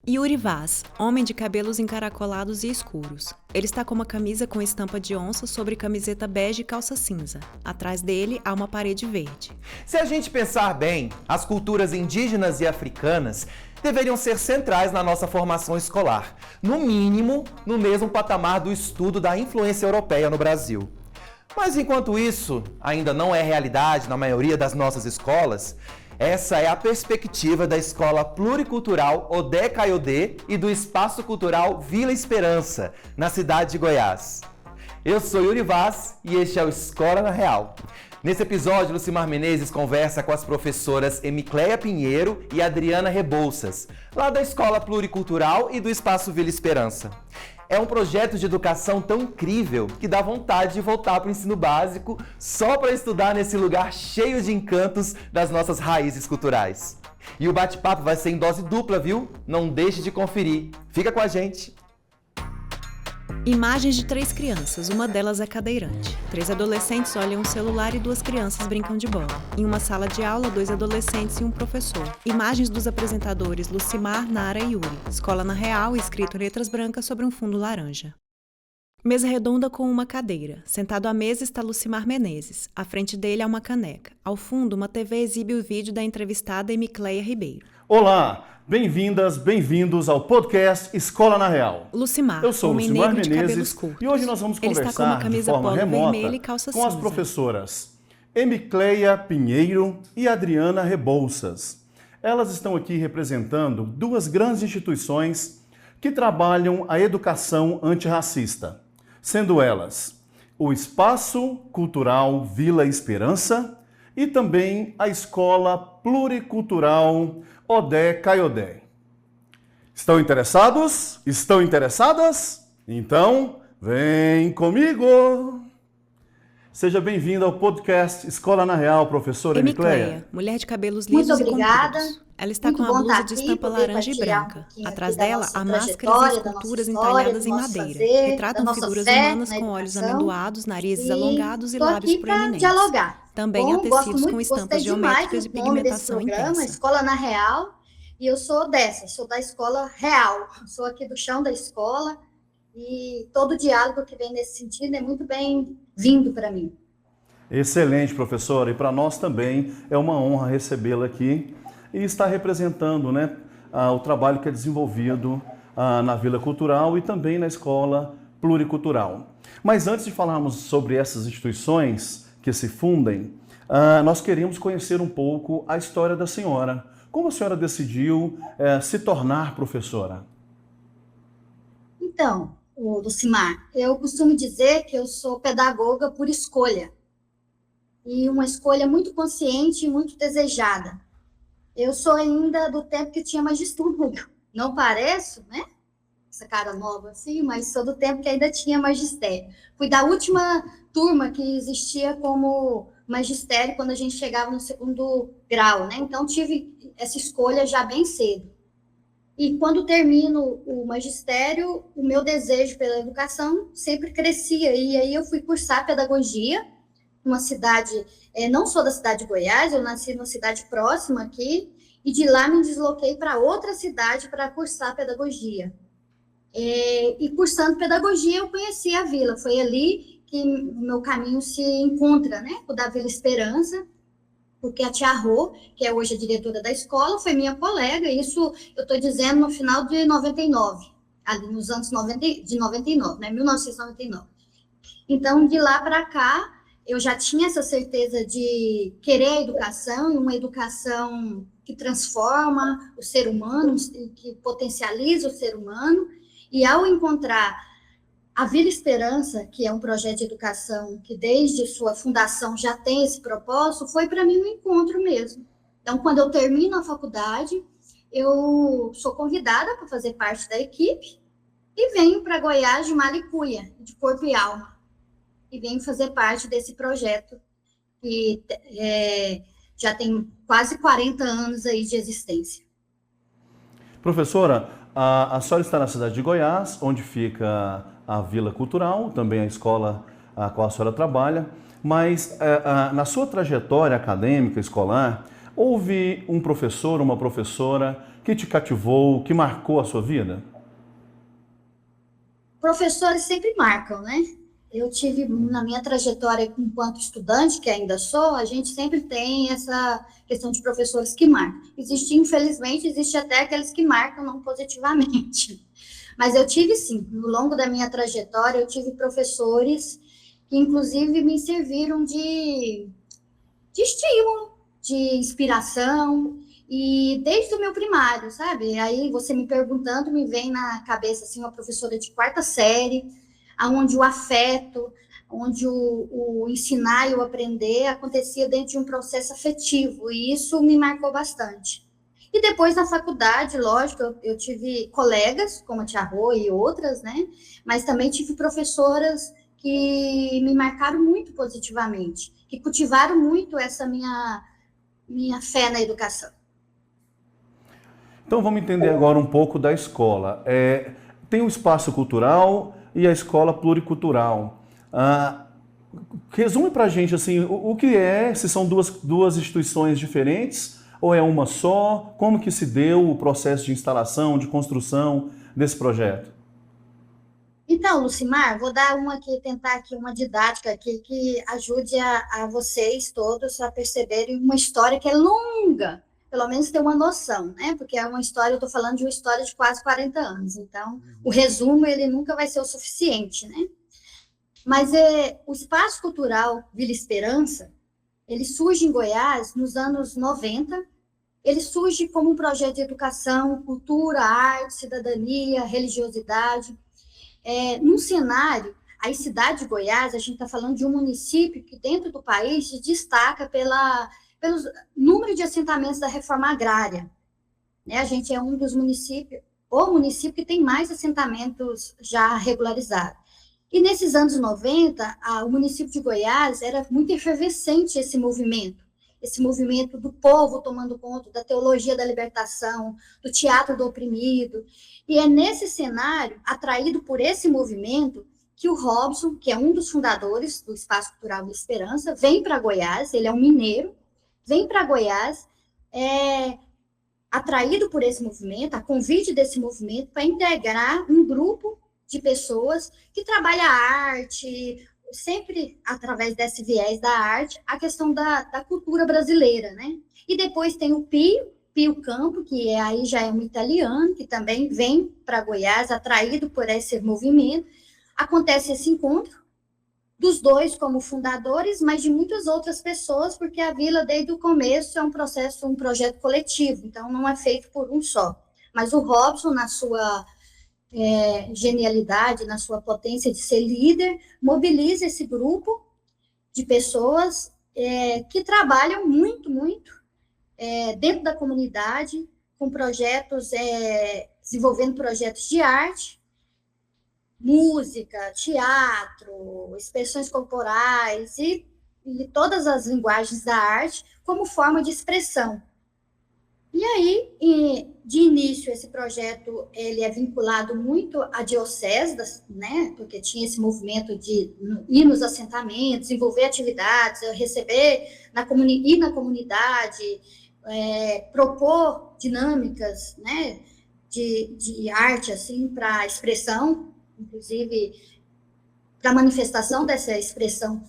Yuri Vaz, homem de cabelos encaracolados e escuros. Ele está com uma camisa com estampa de onça sobre camiseta bege e calça cinza. Atrás dele há uma parede verde. Se a gente pensar bem, as culturas indígenas e africanas deveriam ser centrais na nossa formação escolar. No mínimo, no mesmo patamar do estudo da influência europeia no Brasil. Mas enquanto isso ainda não é realidade na maioria das nossas escolas, essa é a perspectiva da Escola Pluricultural Odé Caiodê e do Espaço Cultural Vila Esperança, na cidade de Goiás. Eu sou Yuri Vaz e este é o Escola na Real. Nesse episódio, Lucimar Menezes conversa com as professoras Emicleia Pinheiro e Adriana Rebouças, lá da Escola Pluricultural e do Espaço Vila Esperança. É um projeto de educação tão incrível que dá vontade de voltar para o ensino básico só para estudar nesse lugar cheio de encantos das nossas raízes culturais. E o bate-papo vai ser em dose dupla, viu? Não deixe de conferir. Fica com a gente! Imagens de 3 crianças, uma delas é cadeirante. 3 adolescentes olham um celular e 2 crianças brincam de bola. Em uma sala de aula, 2 adolescentes e um professor. Imagens dos apresentadores Lucimar, Nara e Yuri. Escola na Real, escrito em letras brancas sobre um fundo laranja. Mesa redonda com uma cadeira. Sentado à mesa está Lucimar Menezes. À frente dele há uma caneca. Ao fundo, uma TV exibe o vídeo da entrevistada Emicleia Ribeiro. Olá! Bem-vindas, bem-vindos ao podcast Escola na Real. Lucimar, eu sou homem Lucimar negro de Menezes cabelos curtos. E hoje nós vamos Ele conversar está com uma camisa de forma polo remota vermelha e calça com as cinza. professoras Emicleia Pinheiro e Adriana Rebouças. Elas estão aqui representando 2 grandes instituições que trabalham a educação antirracista, sendo elas o Espaço Cultural Vila Esperança e também a Escola Pluricultural Odé Caiodé. Estão interessados? Estão interessadas? Então, vem comigo! Seja bem-vinda ao podcast Escola na Real, professora Emicleia. Mulher de cabelos lisos Muito e obrigada. compridos. Ela está Muito com a bom blusa estar de aqui, estampa poder laranja e partilhar branca. um pouquinho Atrás aqui da dela, nossa há máscaras e trajetória, da nossa esculturas história, entalhadas do em nosso madeira. fazer, da Retratam nossa figuras fé humanas na com olhos educação. amendoados, narizes E alongados e tô lábios aqui para proeminentes. dialogar. Também há Gosto tecidos muito, com estampas gostei demais geométricas e do nome desse pigmentação programa, intensa. Escola na Real, e eu sou sou da Escola Real. Sou aqui do chão da escola e todo diálogo que vem nesse sentido é muito bem-vindo para mim. Excelente, professora. E para nós também é uma honra recebê-la aqui e estar representando, o trabalho que é desenvolvido na Vila Cultural e também na Escola Pluricultural. Mas antes de falarmos sobre essas instituições que se fundem, nós queremos conhecer um pouco a história da senhora. Como a senhora decidiu se tornar professora? Então, Lucimar, eu costumo dizer que eu sou pedagoga por escolha. E uma escolha muito consciente e muito desejada. Eu sou ainda do tempo que tinha magistério. Não pareço, né? Essa cara nova assim, mas sou do tempo que ainda tinha magistério. Fui da última turma que existia como magistério quando a gente chegava no 2º grau, né? Então tive essa escolha já bem cedo. E quando termino o magistério, o meu desejo pela educação sempre crescia. E aí eu fui cursar pedagogia, uma cidade, não sou da cidade de Goiás, eu nasci numa cidade próxima aqui, e de lá me desloquei para outra cidade para cursar pedagogia. E cursando pedagogia, eu conheci a Vila, foi ali que o meu caminho se encontra, né, o da Vila Esperança, porque a tia Rô, que é hoje a diretora da escola, foi minha colega, isso eu estou dizendo no final de 99, ali nos anos 99, né, 1999. Então, de lá para cá, eu já tinha essa certeza de querer a educação, e uma educação que transforma o ser humano, que potencializa o ser humano, e ao encontrar a Vila Esperança, que é um projeto de educação que desde sua fundação já tem esse propósito, foi para mim um encontro mesmo. Então, quando eu termino a faculdade, eu sou convidada para fazer parte da equipe e venho para Goiás de Malicuia, de corpo e alma. E venho fazer parte desse projeto que já tem quase 40 anos aí de existência. Professora, a senhora está na cidade de Goiás, onde fica a Vila Cultural, também a escola a qual a senhora trabalha, mas na sua trajetória acadêmica, escolar, houve um professor, uma professora que te cativou, que marcou a sua vida? Professores sempre marcam, né? Eu tive, na minha trajetória enquanto estudante, que ainda sou, a gente sempre tem essa questão de professores que marcam. Infelizmente, existe até aqueles que marcam não positivamente. Mas eu tive, sim, no longo da minha trajetória, eu tive professores que, inclusive, me serviram de estímulo, de inspiração, e desde o meu primário, sabe? Aí você me perguntando, me vem na cabeça, assim, uma professora de 4ª série, onde o afeto, onde o ensinar e o aprender acontecia dentro de um processo afetivo, e isso me marcou bastante. E depois, na faculdade, lógico, eu tive colegas, como a Tia Rô e outras, né? Mas também tive professoras que me marcaram muito positivamente, que cultivaram muito essa minha fé na educação. Então vamos entender agora um pouco da escola. Tem o espaço cultural e a escola pluricultural. Resume para a gente assim, o que é, se são duas instituições diferentes ou é uma só? Como que se deu o processo de instalação, de construção desse projeto? Então, Lucimar, vou dar tentar aqui uma didática aqui que ajude a vocês todos a perceberem uma história que é longa, pelo menos ter uma noção, né? Porque é uma história, eu estou falando de uma história de quase 40 anos, então o resumo ele nunca vai ser o suficiente, né? Mas o Espaço Cultural Vila Esperança, ele surge em Goiás nos anos 90, ele surge como um projeto de educação, cultura, arte, cidadania, religiosidade. Num cenário, a cidade de Goiás, a gente está falando de um município que dentro do país se destaca pelo número de assentamentos da reforma agrária. Né? A gente é um dos municípios, o município que tem mais assentamentos já regularizados. E nesses anos 90, o município de Goiás era muito efervescente esse movimento do povo tomando conta da teologia da libertação, do teatro do oprimido. E é nesse cenário, atraído por esse movimento, que o Robson, que é um dos fundadores do Espaço Cultural Vila Esperança, vem para Goiás, ele é um mineiro, vem para Goiás, atraído por esse movimento, a convite desse movimento, para integrar um grupo de pessoas que trabalha a arte, sempre através desse viés da arte, a questão da cultura brasileira, né? E depois tem o Pio Campo, que aí já é um italiano, que também vem para Goiás, atraído por esse movimento. Acontece esse encontro dos dois como fundadores, mas de muitas outras pessoas, porque a vila, desde o começo, é um projeto coletivo, então não é feito por um só. Mas o Robson, na sua genialidade, na sua potência de ser líder, mobiliza esse grupo de pessoas que trabalham muito, muito dentro da comunidade, com projetos, desenvolvendo projetos de arte, música, teatro, expressões corporais e todas as linguagens da arte como forma de expressão. E aí, de início, esse projeto ele é vinculado muito à diocese, né, porque tinha esse movimento de ir nos assentamentos, desenvolver atividades, receber ir na comunidade, propor dinâmicas, né, de arte assim, para expressão, inclusive para manifestação dessa expressão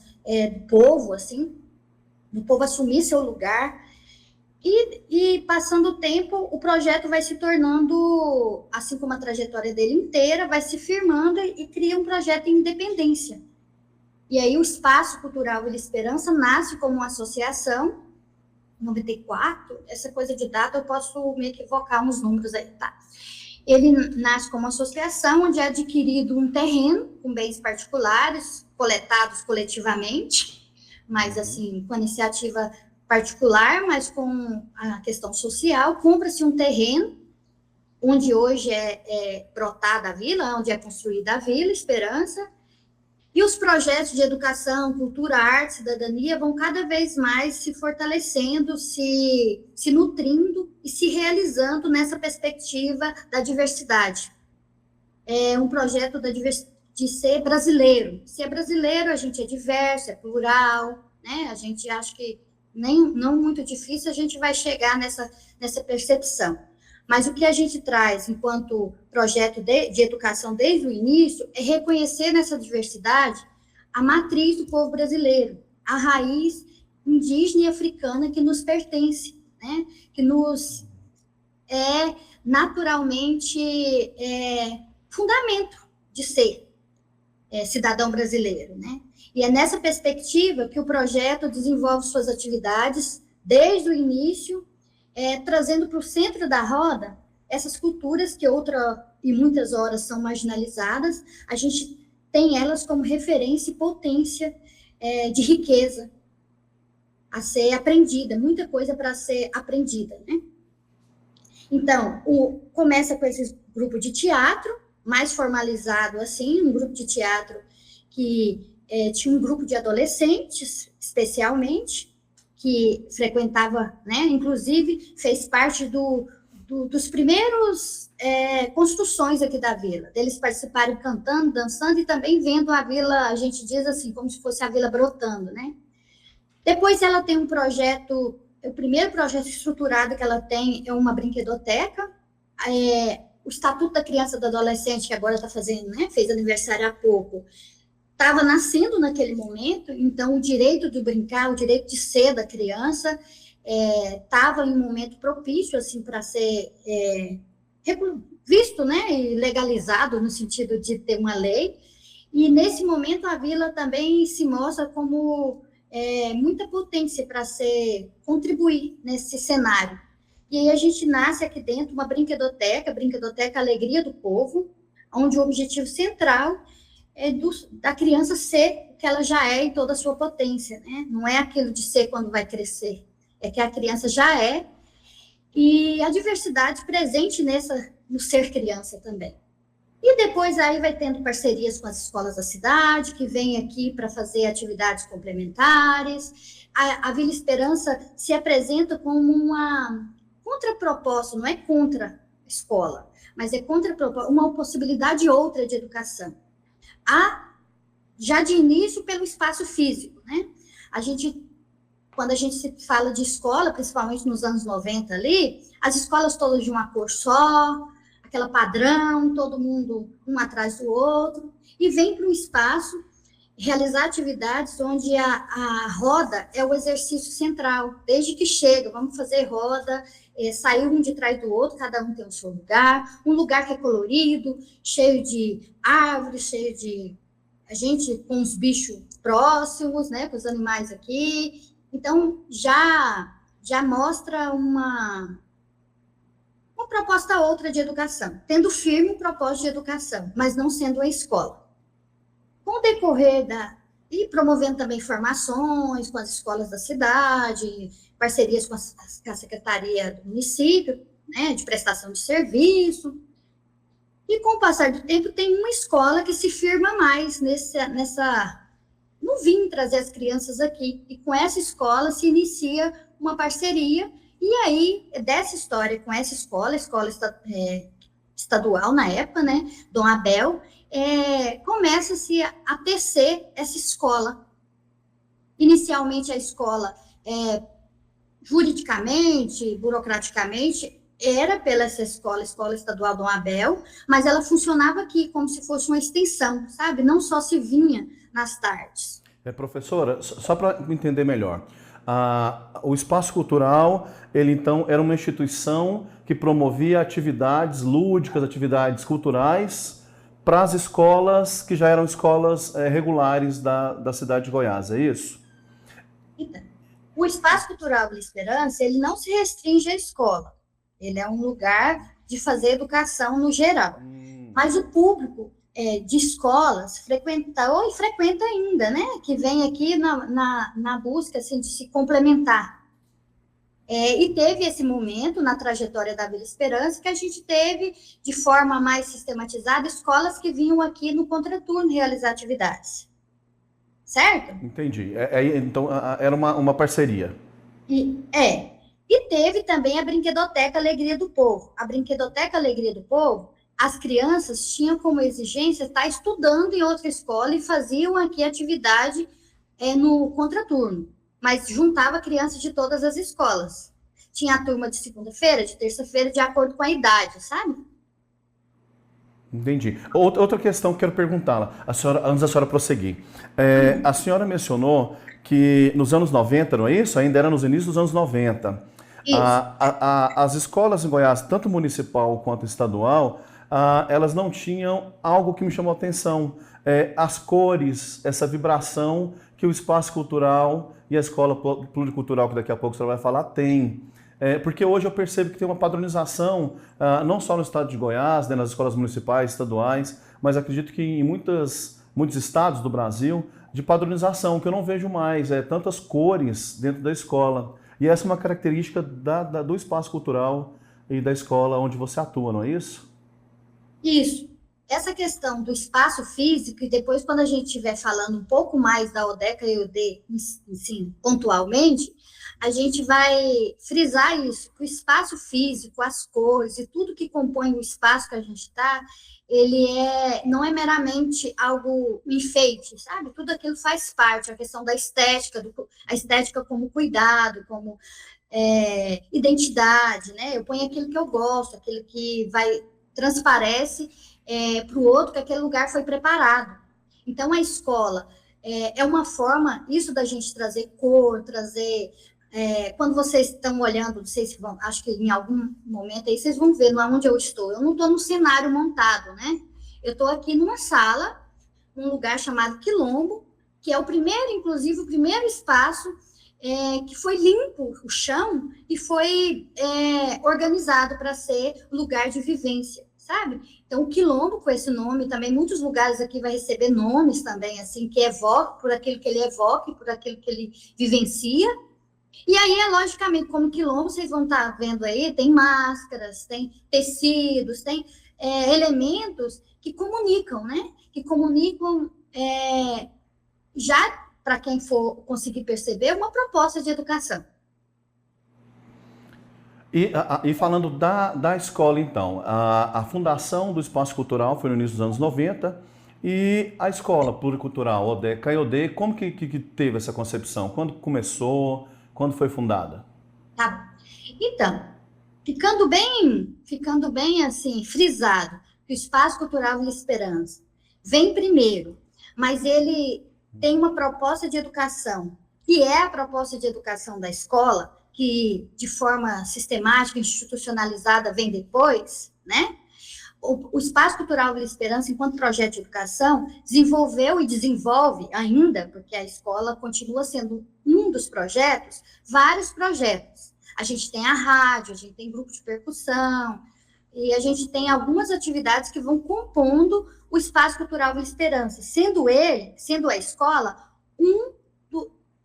do povo, assim, do povo assumir seu lugar. E passando o tempo, o projeto vai se tornando, assim como a trajetória dele inteira, vai se firmando e cria um projeto de independência. E aí o Espaço Cultural Vila Esperança nasce como uma associação, em 94, essa coisa de data eu posso me equivocar uns números aí, tá? Ele nasce como associação, onde é adquirido um terreno com bens particulares, coletados coletivamente, mas assim, com a iniciativa particular, mas com a questão social, compra-se um terreno, onde hoje é brotada a vila, onde é construída a Vila Esperança, e os projetos de educação, cultura, arte, cidadania vão cada vez mais se fortalecendo, se nutrindo e se realizando nessa perspectiva da diversidade. É um projeto de ser brasileiro. Se é brasileiro, a gente é diverso, é plural, né? A gente acha que não muito difícil a gente vai chegar nessa percepção. Mas o que a gente traz enquanto projeto de educação desde o início é reconhecer nessa diversidade a matriz do povo brasileiro, a raiz indígena e africana que nos pertence, né? Que nos é naturalmente fundamento de ser cidadão brasileiro, né? E é nessa perspectiva que o projeto desenvolve suas atividades desde o início, trazendo para o centro da roda essas culturas que e muitas horas são marginalizadas. A gente tem elas como referência e potência de riqueza a ser aprendida, muita coisa para ser aprendida, né? Então, começa com esse grupo de teatro, mais formalizado assim, um grupo de teatro que tinha um grupo de adolescentes, especialmente, que frequentava, né, inclusive fez parte dos primeiros construções aqui da vila, deles participarem cantando, dançando e também vendo a vila, a gente diz assim, como se fosse a vila brotando, né? Depois ela tem um projeto, o primeiro projeto estruturado que ela tem é uma brinquedoteca, o Estatuto da Criança e do Adolescente, que agora está fazendo, né, fez aniversário há pouco, estava nascendo naquele momento, então o direito de brincar, o direito de ser da criança estava em um momento propício assim para ser visto, né, e legalizado no sentido de ter uma lei. E nesse momento a vila também se mostra como muita potência para contribuir nesse cenário. E aí a gente nasce aqui dentro uma brinquedoteca Alegria do Povo, onde o objetivo central da criança ser o que ela já é em toda a sua potência, né? Não é aquilo de ser quando vai crescer, é que a criança já é, e a diversidade presente no ser criança também. E depois aí vai tendo parcerias com as escolas da cidade, que vêm aqui para fazer atividades complementares. A Vila Esperança se apresenta como uma contraproposta, não é contra a escola, mas é contraproposta, uma possibilidade outra de educação. Já de início pelo espaço físico, né? Quando a gente se fala de escola, principalmente nos anos 90 ali, as escolas todas de uma cor só, aquela padrão, todo mundo um atrás do outro, e vem para um espaço realizar atividades onde a roda é o exercício central, desde que chega, vamos fazer roda, sair um de trás do outro, cada um tem o seu lugar, um lugar que é colorido, cheio de árvores, cheio de a gente com os bichos próximos, né, com os animais aqui. Então, já mostra uma proposta outra de educação, tendo firme um propósito de educação, mas não sendo uma escola. Com o decorrer e promovendo também formações com as escolas da cidade, parcerias com a Secretaria do município, né, de prestação de serviço. E com o passar do tempo, tem uma escola que se firma mais no vim trazer as crianças aqui. E com essa escola se inicia uma parceria. E aí, dessa história com essa escola estadual na época, né, Dom Abel, começa-se a tecer essa escola. Inicialmente, a escola, juridicamente, burocraticamente, era pela essa escola estadual Dom Abel, mas ela funcionava aqui como se fosse uma extensão, sabe? Não só se vinha nas tardes. Professora, só para entender melhor, o Espaço Cultural, ele então era uma instituição que promovia atividades lúdicas, atividades culturais para as escolas que já eram escolas regulares da cidade de Goiás, é isso? Então, o Espaço Cultural Vila Esperança, ele não se restringe à escola. Ele é um lugar de fazer educação no geral. Mas o público de escolas frequenta ainda, né? Que vem aqui na busca assim, de se complementar. E teve esse momento na trajetória da Vila Esperança que a gente teve, de forma mais sistematizada, escolas que vinham aqui no contraturno realizar atividades. Certo? Entendi. Então, era uma parceria. E teve também a Brinquedoteca Alegria do Povo. A Brinquedoteca Alegria do Povo, as crianças tinham como exigência estar estudando em outra escola e faziam aqui atividade no contraturno, mas juntava crianças de todas as escolas. tinha a turma de segunda-feira, de terça-feira, de acordo com a idade, sabe? Entendi. Outra questão que eu quero perguntá-la, antes da senhora prosseguir. A senhora mencionou que nos anos 90, não é isso? Ainda era nos inícios dos anos 90. Isso. As escolas em Goiás, tanto municipal quanto estadual, elas não tinham algo que me chamou a atenção. As cores, essa vibração que o espaço cultural e a escola pluricultural, que daqui a pouco a senhora vai falar, tem. Porque hoje eu percebo que tem uma padronização, não só no estado de Goiás, né, nas escolas municipais, estaduais, mas acredito que em muitos estados do Brasil, de padronização, que eu não vejo mais, tantas cores dentro da escola. E essa é uma característica do espaço cultural e da escola onde você atua, não é isso? Isso. Essa questão do espaço físico, e depois quando a gente estiver falando um pouco mais da ODECA e EUD, assim, pontualmente, a gente vai frisar isso, que o espaço físico, as cores e tudo que compõe o espaço que a gente está, ele não é meramente algo enfeite, sabe? Tudo aquilo faz parte, a questão da estética, a estética como cuidado, como identidade, né? Eu ponho aquilo que eu gosto, aquilo que transparece para o outro que aquele lugar foi preparado. Então, a escola é uma forma, isso da gente trazer cor, trazer... quando vocês estão olhando, vocês vão, acho que em algum momento aí vocês vão ver onde eu estou. Eu não estou no cenário montado, né? Eu estou aqui numa sala, num lugar chamado Quilombo, que é o primeiro espaço que foi limpo, o chão, e foi organizado para ser lugar de vivência, sabe? Então, o Quilombo, com esse nome, também muitos lugares aqui vai receber nomes também, assim, que evocam por aquilo que ele evoca, por aquilo que ele vivencia. E aí, logicamente, como Quilombo, vocês vão estar vendo aí, tem máscaras, tem tecidos, tem elementos que comunicam, né? Que comunicam, já para quem for conseguir perceber, uma proposta de educação. E falando da escola, então, a fundação do Espaço Cultural foi no início dos anos 90, e a escola pluricultural, ODECA e EUD, como que teve essa concepção? Quando começou? Quando foi fundada? Tá. Então, ficando bem assim, frisado, que o Espaço Cultural Vila Esperança vem primeiro, mas ele tem uma proposta de educação, que é a proposta de educação da escola, que de forma sistemática, institucionalizada, vem depois, né? O Espaço Cultural Vila Esperança, enquanto projeto de educação, desenvolveu e desenvolve ainda, porque a escola continua sendo um dos projetos, vários projetos. A gente tem a rádio, a gente tem grupo de percussão, e a gente tem algumas atividades que vão compondo o Espaço Cultural Vila Esperança, sendo a escola,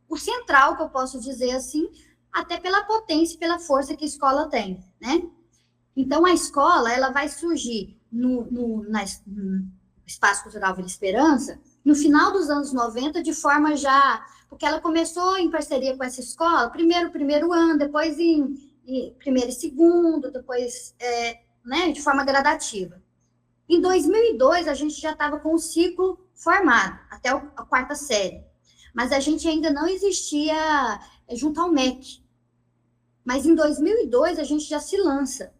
o central, que eu posso dizer assim, até pela potência e pela força que a escola tem, né? Então, a escola, ela vai surgir no Espaço Cultural Vila Esperança no final dos anos 90, de forma já... Porque ela começou em parceria com essa escola, primeiro ano, depois em primeiro e segundo, depois, né, de forma gradativa. Em 2002, a gente já estava com o ciclo formado, até a quarta série. Mas a gente ainda não existia junto ao MEC. Mas em 2002, a gente já se lança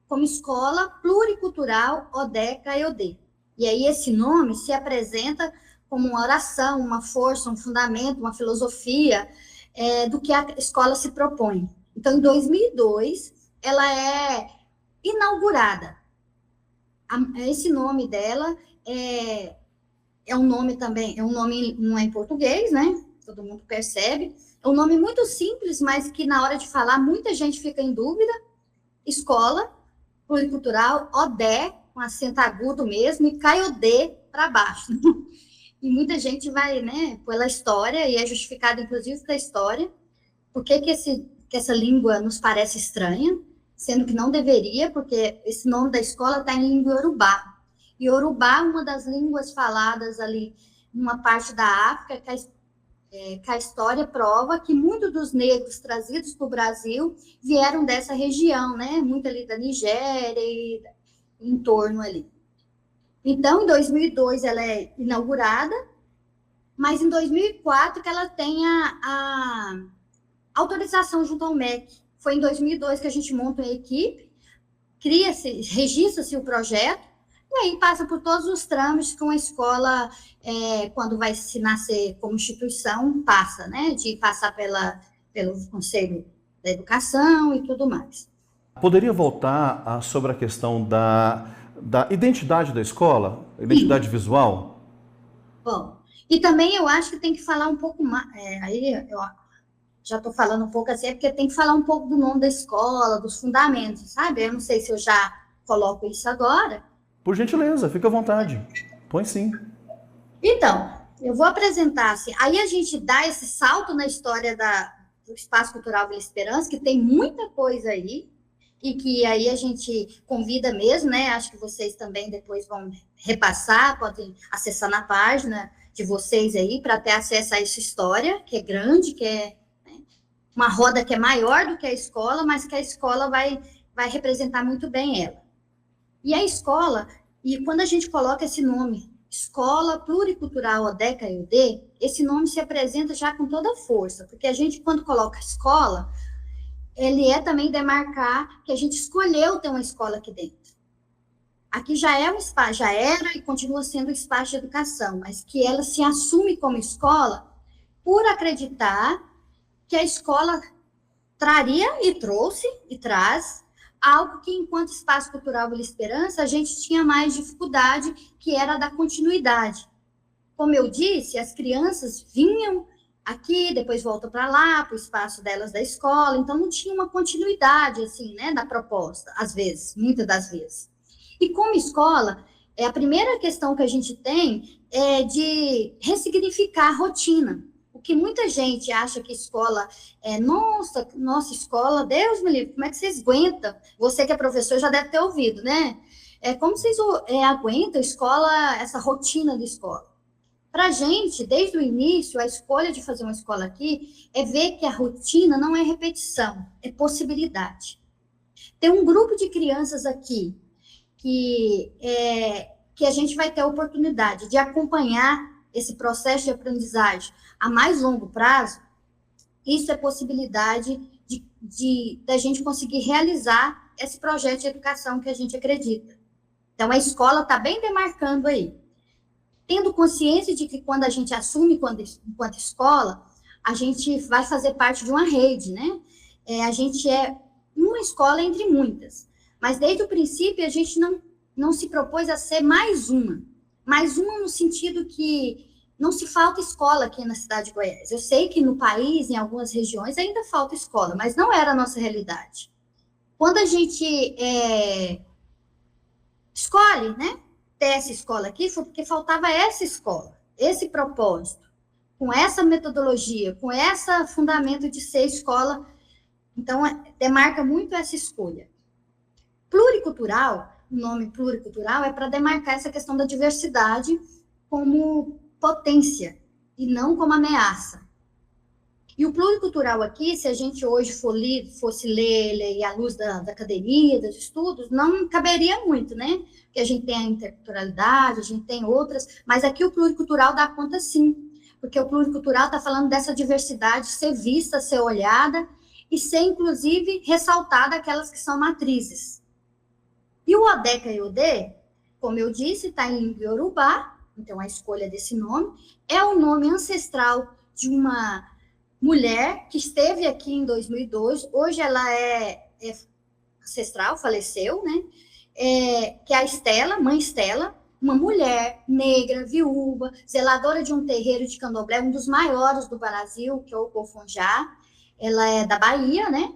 como Escola Pluricultural ODECA EUD. E aí esse nome se apresenta como uma oração, uma força, um fundamento, uma filosofia do que a escola se propõe. Então, em 2002, ela é inaugurada. Esse nome dela é um nome também, não é em português, né? Todo mundo percebe. É um nome muito simples, mas que na hora de falar, muita gente fica em dúvida. Escola Pluricultural, ODE, com acento agudo mesmo, e cai o D para baixo. E muita gente vai, né, pela história, e é justificado, inclusive, pela história, por que essa língua nos parece estranha, sendo que não deveria, porque esse nome da escola está em língua iorubá. E iorubá é uma das línguas faladas ali numa parte da África, que a história prova que muitos dos negros trazidos para o Brasil vieram dessa região, né? Muito ali da Nigéria e em torno ali. Então, em 2002 ela é inaugurada, mas em 2004 que ela tem a autorização junto ao MEC, Foi em 2002 que a gente monta uma equipe, cria-se, registra-se o projeto, e aí passa por todos os trâmites que uma escola, quando vai se nascer como instituição, passa, né? De passar pelo Conselho da Educação e tudo mais. Poderia voltar sobre a questão da identidade da escola, identidade visual? Bom, e também eu acho que tem que falar um pouco mais, aí eu já estou falando um pouco assim, é porque tem que falar um pouco do nome da escola, dos fundamentos, sabe? Eu não sei se eu já coloco isso agora. Por gentileza, fica à vontade. Põe sim. Então, eu vou apresentar assim, aí a gente dá esse salto na história do Espaço Cultural Vila Esperança, que tem muita coisa aí, e que aí a gente convida mesmo, né? Acho que vocês também depois vão repassar, podem acessar na página de vocês aí, para ter acesso a essa história, que é grande, que é uma roda que é maior do que a escola, mas que a escola vai representar muito bem ela. E a escola, e quando a gente coloca esse nome, Escola Pluricultural ODECA-EUD, esse nome se apresenta já com toda a força, porque a gente, quando coloca escola, ele é também demarcar que a gente escolheu ter uma escola aqui dentro. Aqui já é um espaço, já era e continua sendo um espaço de educação, mas que ela se assume como escola por acreditar que a escola traria e trouxe e traz algo que, enquanto Espaço Cultural Vila Esperança, a gente tinha mais dificuldade, que era da continuidade. Como eu disse, as crianças vinham aqui, depois voltam para lá, para o espaço delas da escola, então não tinha uma continuidade, assim, né, da proposta, às vezes, muitas das vezes. E como escola, a primeira questão que a gente tem é de ressignificar a rotina. O que muita gente acha que escola nossa escola, Deus me livre, como é que vocês aguentam? Você que é professor já deve ter ouvido, né? Como vocês aguentam a escola, essa rotina de escola? Para a gente, desde o início, a escolha de fazer uma escola aqui é ver que a rotina não é repetição, é possibilidade. Tem um grupo de crianças aqui que a gente vai ter a oportunidade de acompanhar esse processo de aprendizagem a mais longo prazo. Isso é possibilidade da gente conseguir realizar esse projeto de educação que a gente acredita. Então, a escola está bem demarcando aí. Tendo consciência de que quando a gente assume enquanto escola, a gente vai fazer parte de uma rede, né? A gente é uma escola entre muitas. Mas, desde o princípio, a gente não se propôs a ser mais uma no sentido que não se falta escola aqui na cidade de Goiás. Eu sei que no país, em algumas regiões, ainda falta escola, mas não era a nossa realidade. Quando a gente escolhe, né, ter essa escola aqui, foi porque faltava essa escola, esse propósito, com essa metodologia, com esse fundamento de ser escola. Então, demarca muito essa escolha. Pluricultural, o nome pluricultural é para demarcar essa questão da diversidade como potência e não como ameaça. E o pluricultural aqui, se a gente hoje fosse ler à luz da academia, dos estudos, não caberia muito, né? Porque a gente tem a interculturalidade, a gente tem outras, mas aqui o pluricultural dá conta sim, porque o pluricultural está falando dessa diversidade ser vista, ser olhada e ser, inclusive, ressaltada aquelas que são matrizes. E o ODECA-EUD, como eu disse, está em língua iorubá, então a escolha desse nome, é o nome ancestral de uma mulher que esteve aqui em 2002, hoje ela é ancestral, faleceu, né? Que é a Estela, mãe Estela, uma mulher negra, viúva, zeladora de um terreiro de candomblé, um dos maiores do Brasil, que é o Cofonjá. Ela é da Bahia, né?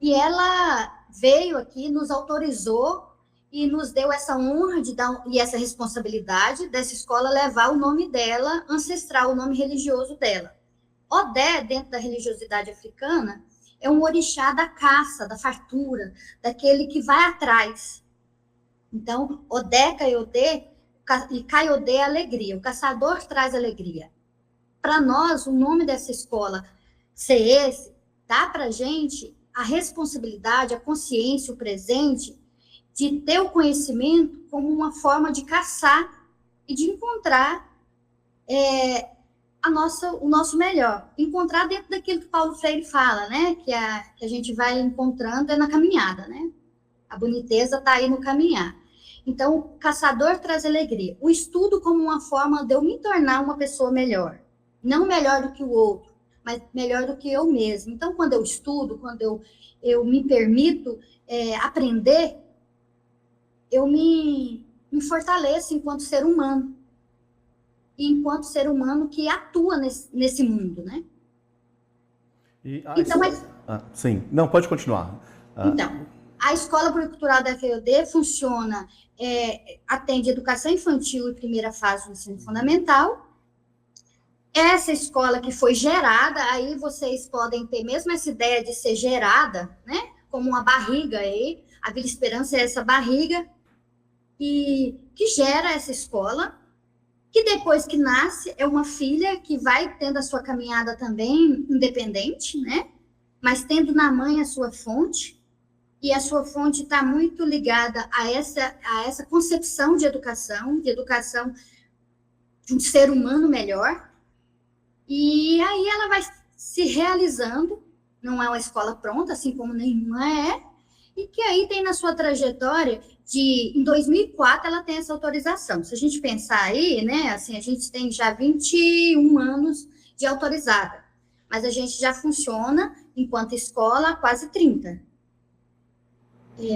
E ela veio aqui, nos autorizou e nos deu essa honra e essa responsabilidade dessa escola levar o nome dela, ancestral, o nome religioso dela. Odé, dentro da religiosidade africana, é um orixá da caça, da fartura, daquele que vai atrás. Então, Odé, Caiodê, e Caiodê é alegria, o caçador traz alegria. Para nós, o nome dessa escola ser esse, dá para a gente a responsabilidade, a consciência, o presente, de ter o conhecimento como uma forma de caçar e de encontrar o nosso melhor. Encontrar dentro daquilo que Paulo Freire fala, né? Que a gente vai encontrando na caminhada, né? A boniteza está aí no caminhar. Então, o caçador traz alegria. O estudo como uma forma de eu me tornar uma pessoa melhor. Não melhor do que o outro, mas melhor do que eu mesmo. Então, quando eu estudo, quando eu me permito aprender, eu me fortaleço enquanto ser humano. E enquanto ser humano que atua nesse mundo, né? Então, sim. Não, pode continuar. Então, a Escola Pluricultural da FEUD funciona, atende educação infantil e primeira fase do ensino fundamental. Essa escola que foi gerada, aí vocês podem ter mesmo essa ideia de ser gerada, né? Como uma barriga aí, a Vila Esperança é essa barriga que gera essa escola, que depois que nasce é uma filha que vai tendo a sua caminhada também independente, né? Mas tendo na mãe a sua fonte, e a sua fonte está muito ligada a essa concepção de educação de um ser humano melhor, e aí ela vai se realizando, não é uma escola pronta, assim como nenhuma é, e que aí tem na sua trajetória em 2004 ela tem essa autorização. Se a gente pensar aí, né, assim, a gente tem já 21 anos de autorizada, mas a gente já funciona enquanto escola há quase 30.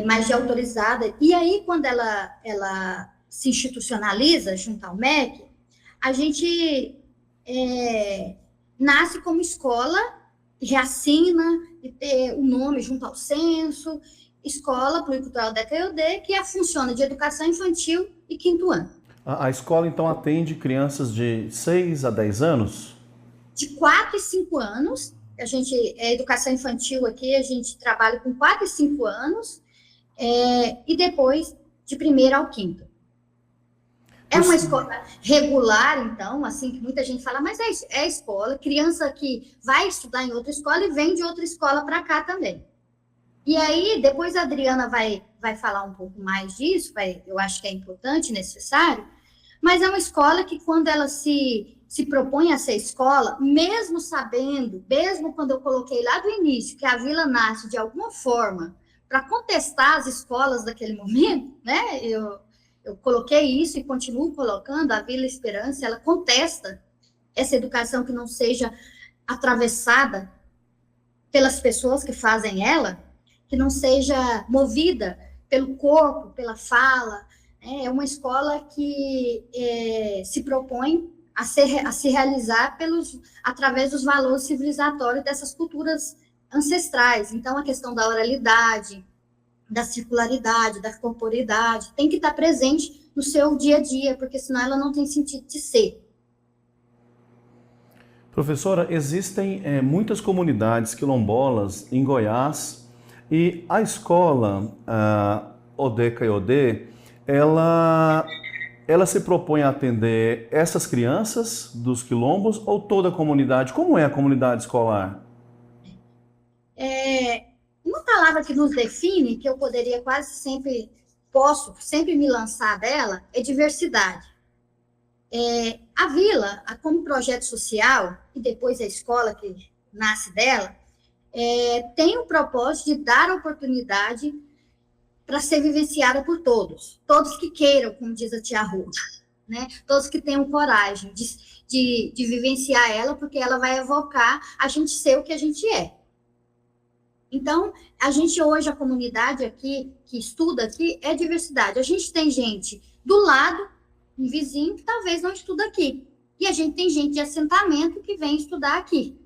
Mais de autorizada. E aí, quando ela se institucionaliza junto ao MEC, a gente nasce como escola, reassina e ter o nome junto ao censo, Escola Pluricultural da FEUD, que funciona de educação infantil e 5º ano. A escola, então, atende crianças de 6 a 10 anos? De 4 e 5 anos. Educação infantil aqui, a gente trabalha com 4 e 5 anos, e depois de 1º ao 5º. É uma escola regular, então, assim, que muita gente fala, mas é escola, criança que vai estudar em outra escola e vem de outra escola para cá também. E aí, depois a Adriana vai falar um pouco mais disso, eu acho que é importante, necessário, mas é uma escola que quando ela se propõe a ser escola, mesmo sabendo, mesmo quando eu coloquei lá do início, que a Vila nasce de alguma forma para contestar as escolas daquele momento, né? Eu coloquei isso e continuo colocando, a Vila Esperança, ela contesta essa educação que não seja atravessada pelas pessoas que fazem ela, que não seja movida pelo corpo, pela fala. É uma escola que se propõe a se realizar através dos valores civilizatórios dessas culturas ancestrais. Então, a questão da oralidade, da circularidade, da corporeidade, tem que estar presente no seu dia a dia, porque senão ela não tem sentido de ser. Professora, existem muitas comunidades quilombolas em Goiás, e a escola ODECA-IOD, ela se propõe a atender essas crianças dos quilombos ou toda a comunidade? Como é a comunidade escolar? Uma palavra que nos define, que eu poderia posso sempre me lançar dela, é diversidade. A Vila, como projeto social, e depois a escola que nasce dela, tem o propósito de dar oportunidade para ser vivenciada por todos que queiram, como diz a tia Ruth, né? Todos que tenham coragem de vivenciar ela, porque ela vai evocar a gente ser o que a gente é. Então, a gente hoje, a comunidade aqui, que estuda aqui, é diversidade. A gente tem gente do lado, um vizinho, que talvez não estuda aqui. E a gente tem gente de assentamento que vem estudar aqui.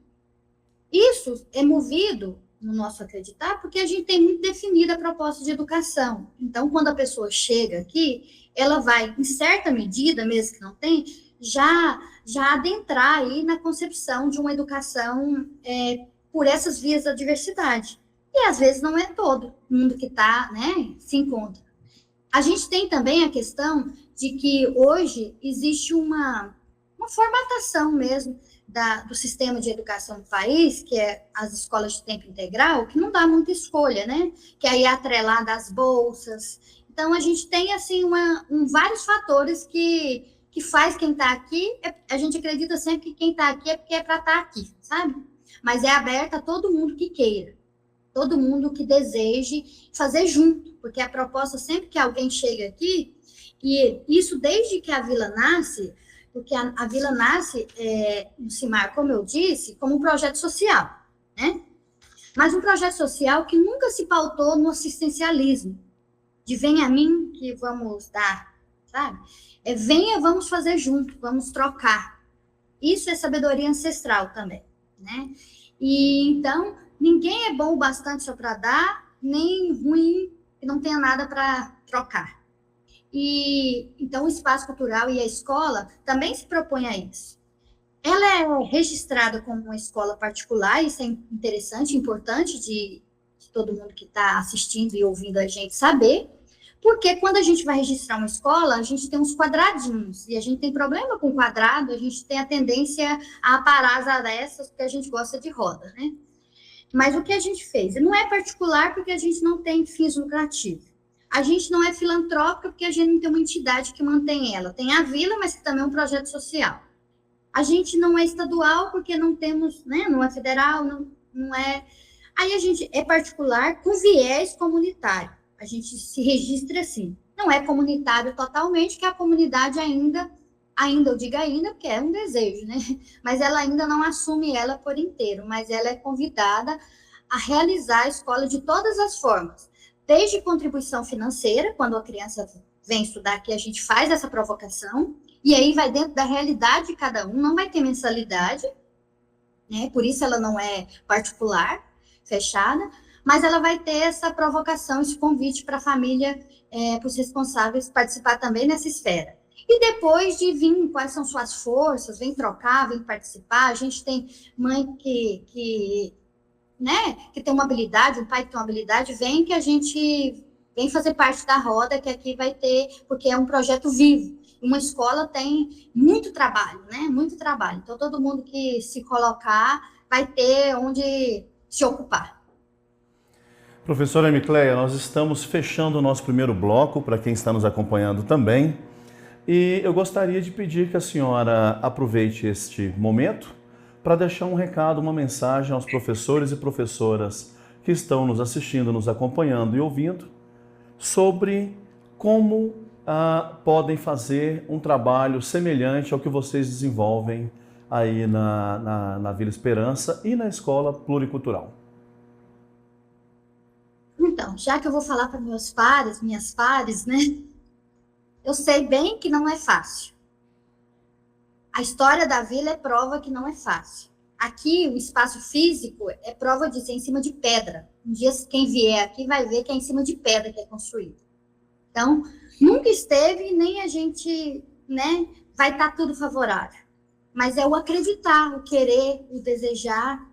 Isso é movido, no nosso acreditar, porque a gente tem muito definida a proposta de educação. Então, quando a pessoa chega aqui, ela vai, em certa medida, mesmo que não tenha, já adentrar aí na concepção de uma educação por essas vias da diversidade. E, às vezes, não é todo mundo que está, né, se encontra. A gente tem também a questão de que hoje existe uma formatação mesmo do sistema de educação do país, que é as escolas de tempo integral, que não dá muita escolha, né? Que aí é atrelada às bolsas. Então, a gente tem, assim, vários fatores que que faz quem está aqui, a gente acredita sempre que quem está aqui é porque é para estar aqui, sabe? Mas é aberta a todo mundo que queira, todo mundo que deseje fazer junto, porque a proposta sempre que alguém chega aqui, e isso desde que a Vila nasce, porque a Vila nasce, Lucimar, como eu disse, como um projeto social, né? Mas um projeto social que nunca se pautou no assistencialismo, de vem a mim que vamos dar, sabe? Venha, vamos fazer junto, vamos trocar. Isso é sabedoria ancestral também, né? E então, ninguém é bom o bastante só para dar, nem ruim que não tenha nada para trocar. E então o espaço cultural e a escola também se propõem a isso. Ela é registrada como uma escola particular, isso é interessante, importante de todo mundo que está assistindo e ouvindo a gente saber, porque quando a gente vai registrar uma escola, a gente tem uns quadradinhos, e a gente tem problema com quadrado, a gente tem a tendência a parar as arestas, porque a gente gosta de roda, né? Mas o que a gente fez? Não é particular porque a gente não tem fins lucrativos. A gente não é filantrópica porque a gente não tem uma entidade que mantém ela. Tem a vila, mas também é um projeto social. A gente não é estadual porque não temos, né? Não é federal, não é... Aí a gente é particular com viés comunitário. A gente se registra assim. Não é comunitário totalmente, que a comunidade ainda eu digo ainda, porque é um desejo, né? Mas ela ainda não assume ela por inteiro, mas ela é convidada a realizar a escola de todas as formas. Desde contribuição financeira, quando a criança vem estudar aqui, a gente faz essa provocação, e aí vai dentro da realidade de cada um, não vai ter mensalidade, né? Por isso ela não é particular, fechada, mas ela vai ter essa provocação, esse convite para a família, para os responsáveis participar também nessa esfera. E depois de vir, quais são suas forças, vem trocar, vem participar. A gente tem mãe que tem uma habilidade, um pai que tem uma habilidade, vem que a gente vem fazer parte da roda, que aqui vai ter, porque é um projeto vivo. Uma escola tem muito trabalho, né? Muito trabalho. Então, todo mundo que se colocar vai ter onde se ocupar. Professora Micleia, nós estamos fechando o nosso primeiro bloco, para quem está nos acompanhando também. E eu gostaria de pedir que a senhora aproveite este momento para deixar um recado, uma mensagem aos professores e professoras que estão nos assistindo, nos acompanhando e ouvindo, sobre como podem fazer um trabalho semelhante ao que vocês desenvolvem aí na Vila Esperança e na Escola Pluricultural. Então, já que eu vou falar para meus pares, minhas pares, né? Eu sei bem que não é fácil. A história da vila é prova que não é fácil. Aqui, o espaço físico é prova disso, é em cima de pedra. Um dia, quem vier aqui vai ver que é em cima de pedra que é construído. Então, nunca esteve, nem a gente, né, vai estar tudo favorável. Mas é o acreditar, o querer, o desejar,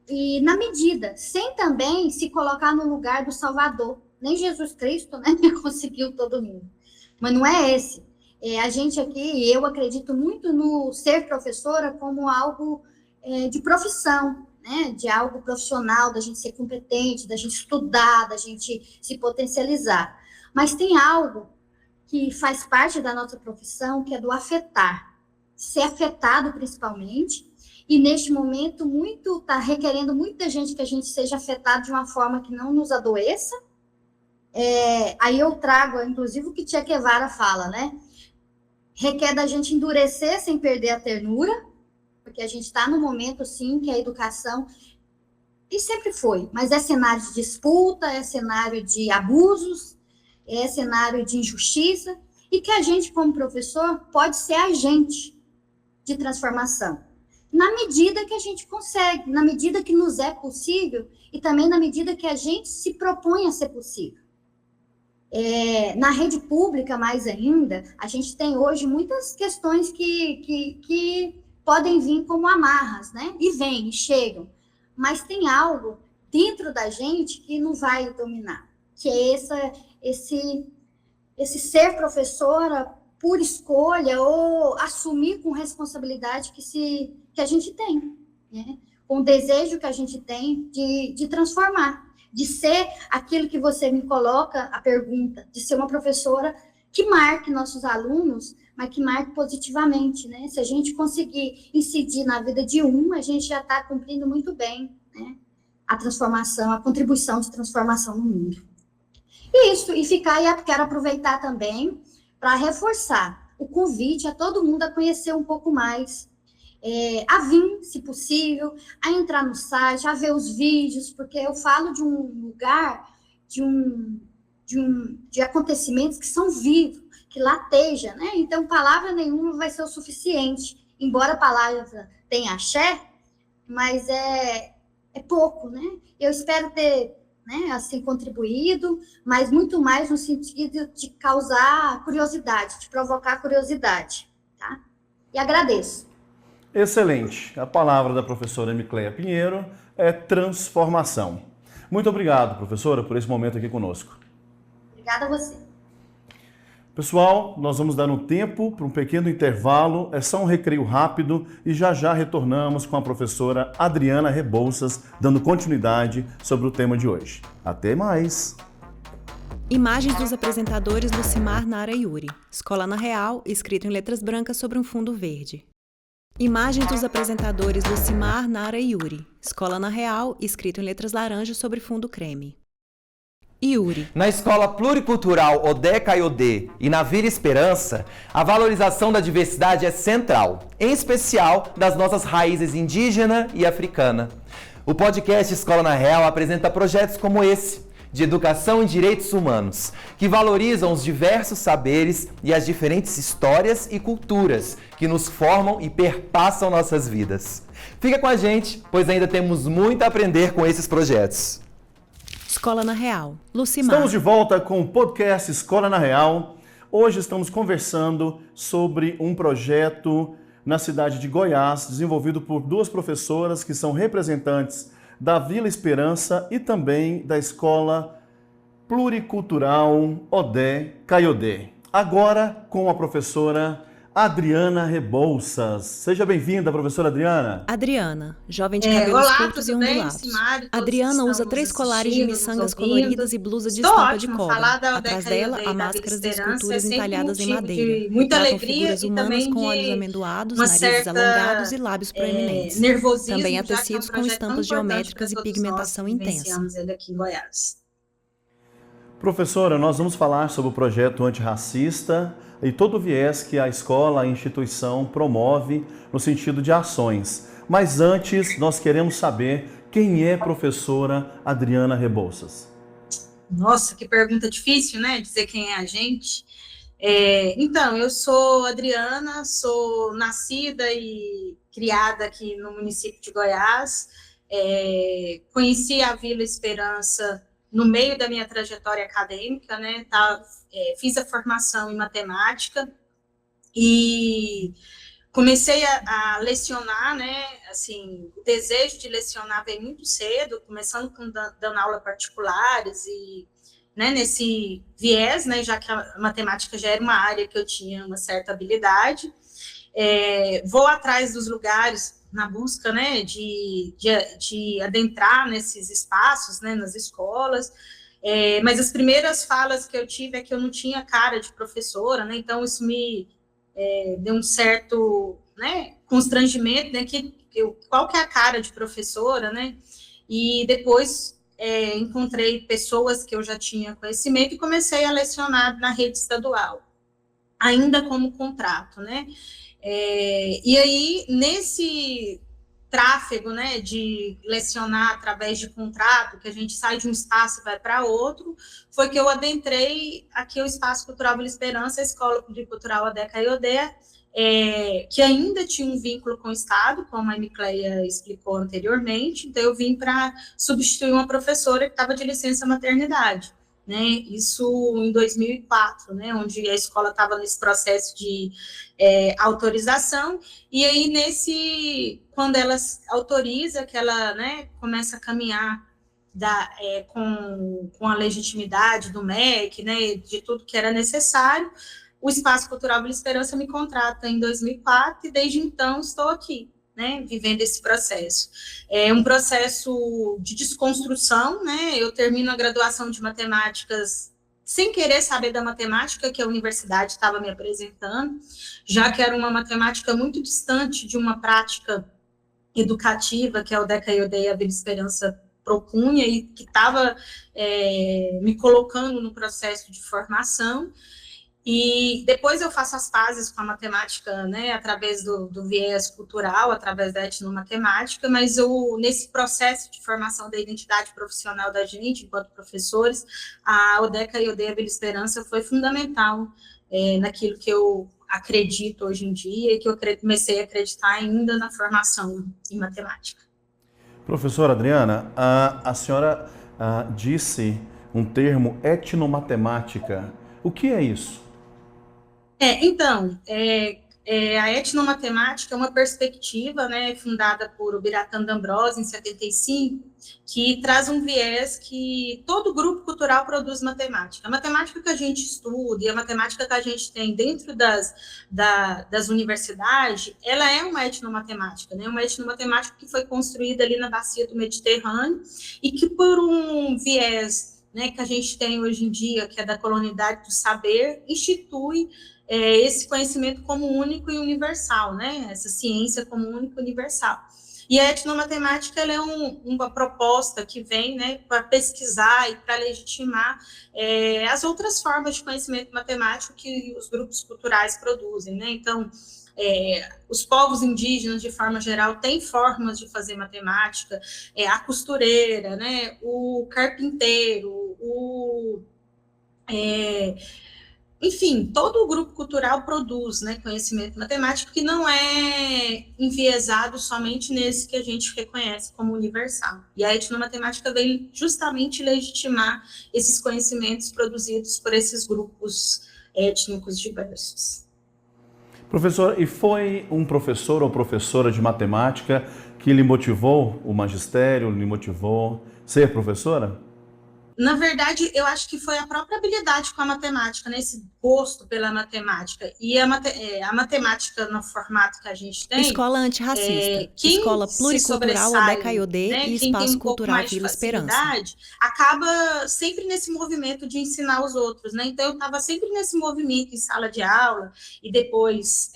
e na medida, sem também se colocar no lugar do Salvador. Nem Jesus Cristo, né, conseguiu todo mundo. Mas não é esse. A gente aqui, eu acredito muito no ser professora como algo de profissão, né? De algo profissional, da gente ser competente, da gente estudar, da gente se potencializar. Mas tem algo que faz parte da nossa profissão, que é do afetar. Ser afetado, principalmente, e neste momento está requerendo muita gente que a gente seja afetado de uma forma que não nos adoeça. Aí eu trago, inclusive, o que Che Guevara fala, né? Requer da gente endurecer sem perder a ternura, porque a gente está no momento, sim, que a educação, e sempre foi, mas é cenário de disputa, é cenário de abusos, é cenário de injustiça, e que a gente, como professor, pode ser agente de transformação, na medida que a gente consegue, na medida que nos é possível, e também na medida que a gente se propõe a ser possível. Na rede pública, mais ainda, a gente tem hoje muitas questões que podem vir como amarras, né? E vêm, e chegam. Mas tem algo dentro da gente que não vai dominar, que é esse ser professora por escolha ou assumir com responsabilidade que a gente tem, né? Com o desejo que a gente tem de transformar, de ser aquilo que você me coloca, a pergunta, de ser uma professora que marque nossos alunos, mas que marque positivamente, né? Se a gente conseguir incidir na vida de a gente já está cumprindo muito bem, né? A transformação, a contribuição de transformação no mundo. Isso, e quero aproveitar também para reforçar o convite a todo mundo a conhecer um pouco mais, a vir, se possível, a entrar no site, a ver os vídeos, porque eu falo de um lugar, de acontecimentos que são vivos, que lateja, né? Então, palavra nenhuma vai ser o suficiente, embora a palavra tenha axé, mas é pouco, né? Eu espero ter, né, assim, contribuído, mas muito mais no sentido de causar curiosidade, de provocar curiosidade, tá? E agradeço. Excelente. A palavra da professora Micleia Pinheiro é transformação. Muito obrigado, professora, por esse momento aqui conosco. Obrigada a você. Pessoal, nós vamos dar um tempo para um pequeno intervalo, é só um recreio rápido e já já retornamos com a professora Adriana Rebouças, dando continuidade sobre o tema de hoje. Até mais! Imagens dos apresentadores Lucimar, Nara e Yuri. Escola na Real, escrito em letras brancas sobre um fundo verde. Imagens dos apresentadores Lucimar, Nara e Yuri. Escola na Real, escrito em letras laranjas sobre fundo creme. Yuri. Na Escola Pluricultural Odé Caiodê e na Vila Esperança, a valorização da diversidade é central, em especial das nossas raízes indígena e africana. O podcast Escola na Real apresenta projetos como esse, de educação e direitos humanos, que valorizam os diversos saberes e as diferentes histórias e culturas que nos formam e perpassam nossas vidas. Fica com a gente, pois ainda temos muito a aprender com esses projetos. Escola na Real. Lucimar. Estamos de volta com o podcast Escola na Real. Hoje estamos conversando sobre um projeto na cidade de Goiás, desenvolvido por duas professoras que são representantes da Vila Esperança e também da Escola Pluricultural Odé Caiodê. Agora com a professora Adriana Rebouças. Seja bem-vinda, professora Adriana. Adriana, jovem de cabelos curtos e ondulados. Adriana usa 3 colares de miçangas coloridas e blusa de estampa de cobra. Atrás dela, há máscaras e esculturas entalhadas em madeira. Muita Tratam alegria figuras e humanas também com olhos de amendoados, uma narizes certa, alongados e lábios proeminentes. Nervosismo, Também há já que é um tecidos com projeto estampas tão importante geométricas e para todos pigmentação nós que intensa. vivenciamos ele aqui em Goiás. Professora, nós vamos falar sobre o projeto antirracista e todo o viés que a escola, a instituição promove no sentido de ações. Mas antes, nós queremos saber quem é a professora Adriana Rebouças. Nossa, que pergunta difícil, né? Dizer quem é a gente. Então, eu sou Adriana, sou nascida e criada aqui no município de Goiás. Conheci a Vila Esperança no meio da minha trajetória acadêmica, né? Fiz a formação em matemática e comecei a lecionar, né? Assim, o desejo de lecionar veio muito cedo, começando dando aula particulares e, né, nesse viés, né? Já que a matemática já era uma área que eu tinha uma certa habilidade. Vou atrás dos lugares na busca, né, de adentrar nesses espaços, né, nas escolas, mas as primeiras falas que eu tive é que eu não tinha cara de professora, né, então isso me deu um certo, né, constrangimento, né, qual que é a cara de professora, né, e depois encontrei pessoas que eu já tinha conhecimento e comecei a lecionar na rede estadual, ainda como contrato, né. E aí, nesse tráfego, né, de lecionar através de contrato, que a gente sai de um espaço e vai para outro, foi que eu adentrei aqui o Espaço Cultural Vila Esperança, a Escola Cultural Odé Caiodê, que ainda tinha um vínculo com o Estado, como a Micleia explicou anteriormente, então eu vim para substituir uma professora que estava de licença maternidade. Né, isso em 2004, né, onde a escola estava nesse processo de autorização, e aí quando ela autoriza, que ela, né, começa a caminhar com a legitimidade do MEC, né, de tudo que era necessário, o Espaço Cultural Vila Esperança me contrata em 2004, e desde então estou aqui, né, vivendo esse processo. É um processo de desconstrução, né, eu termino a graduação de matemáticas sem querer saber da matemática que a universidade estava me apresentando, já que era uma matemática muito distante de uma prática educativa que a Odeca Iodê e a Vila Esperança propunha e que estava me colocando no processo de formação. E depois eu faço as pazes com a matemática, né, através do viés cultural, através da etnomatemática, mas nesse processo de formação da identidade profissional da gente, enquanto professores, a Odeca Iodê e a Vila Esperança foi fundamental naquilo que eu acredito hoje em dia e que eu comecei a acreditar ainda na formação em matemática. Professora Adriana, a senhora disse um termo etnomatemática. O que é isso? Então, a etnomatemática é uma perspectiva, né, fundada por Biratã D'Ambrosio, em 75, que traz um viés que todo grupo cultural produz matemática. A matemática que a gente estuda e a matemática que a gente tem dentro das universidades, ela é uma etnomatemática, né, uma etnomatemática que foi construída ali na bacia do Mediterrâneo e que por um viés, né, que a gente tem hoje em dia, que é da colonialidade do saber, institui esse conhecimento como único e universal, né? Essa ciência como único e universal. E a etnomatemática ela é uma proposta que vem, né, para pesquisar e para legitimar as outras formas de conhecimento matemático que os grupos culturais produzem, né? Então, os povos indígenas, de forma geral, têm formas de fazer matemática, a costureira, né, o carpinteiro, enfim, todo o grupo cultural produz, né, conhecimento matemático que não é enviesado somente nesse que a gente reconhece como universal. E a etnomatemática vem justamente legitimar esses conhecimentos produzidos por esses grupos étnicos diversos. Professor, e foi um professor ou professora de matemática que lhe motivou o magistério, lhe motivou a ser professora? Na verdade, eu acho que foi a própria habilidade com a matemática, né? Esse gosto pela matemática. E a matemática no formato que a gente tem... Escola Antirracista, Escola Pluricultural Odeca Iodê, né, e Espaço Cultural Vila Esperança. Acaba sempre nesse movimento de ensinar os outros, né? Então, eu estava sempre nesse movimento em sala de aula e depois,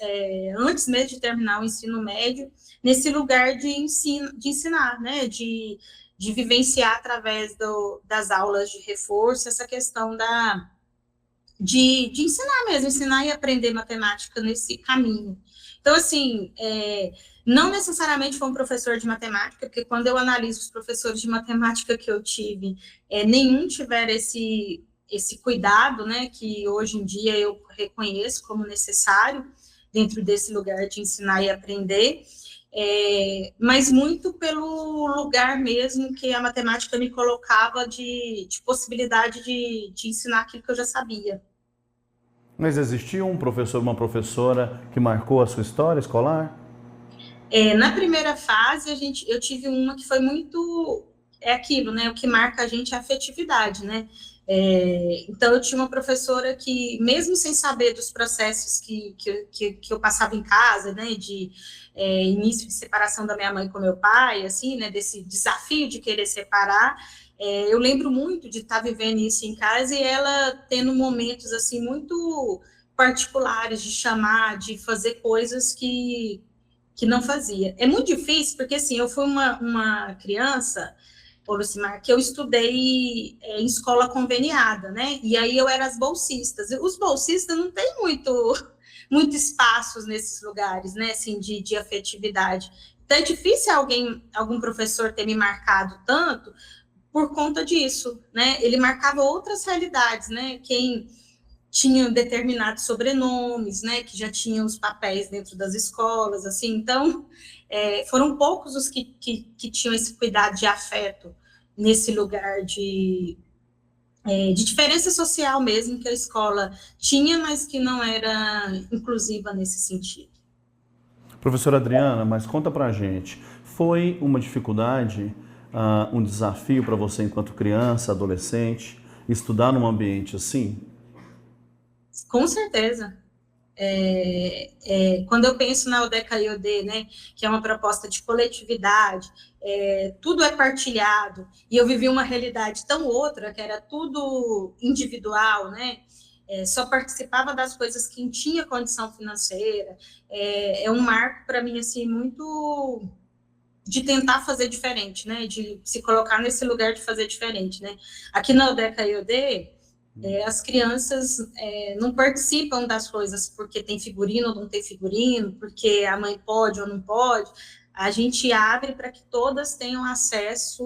antes mesmo de terminar o ensino médio, nesse lugar de ensinar, né? De vivenciar através das aulas de reforço essa questão de ensinar mesmo, ensinar e aprender matemática nesse caminho. Então, assim, não necessariamente foi um professor de matemática, porque quando eu analiso os professores de matemática que eu tive, nenhum tiver esse cuidado, né, que hoje em dia eu reconheço como necessário dentro desse lugar de ensinar e aprender, mas muito pelo lugar mesmo que a matemática me colocava de possibilidade de ensinar aquilo que eu já sabia. Mas existia um professor, uma professora que marcou a sua história escolar? Na primeira fase, eu tive uma que foi muito... aquilo, né? O que marca a gente é a afetividade, né? Então, eu tinha uma professora que, mesmo sem saber dos processos que eu passava em casa, né, de início de separação da minha mãe com meu pai, assim, né, desse desafio de querer separar, eu lembro muito de estar vivendo isso em casa e ela tendo momentos, assim, muito particulares de chamar, de fazer coisas que não fazia. É muito difícil, porque, assim, eu fui uma criança... Lucimar, que eu estudei em escola conveniada, né? E aí eu era as bolsistas. Os bolsistas não têm muito espaços nesses lugares, né? Assim, de afetividade. Então é difícil algum professor ter me marcado tanto por conta disso, né? Ele marcava outras realidades, né? Quem tinha determinados sobrenomes, né? Que já tinham os papéis dentro das escolas, assim. Então, foram poucos os que tinham esse cuidado de afeto nesse lugar de diferença social mesmo que a escola tinha, mas que não era inclusiva nesse sentido. Professora Adriana, mas conta pra gente, foi uma dificuldade, um desafio para você enquanto criança, adolescente, estudar num ambiente assim? Com certeza. Quando eu penso na Aldeca IOD, né, que é uma proposta de coletividade, tudo é partilhado, e eu vivi uma realidade tão outra, que era tudo individual, né, só participava das coisas quem tinha condição financeira, é um marco para mim, assim, muito de tentar fazer diferente, né, de se colocar nesse lugar de fazer diferente, né. Aqui na Aldeca IOD, as crianças não participam das coisas porque tem figurino ou não tem figurino, porque a mãe pode ou não pode. A gente abre para que todas tenham acesso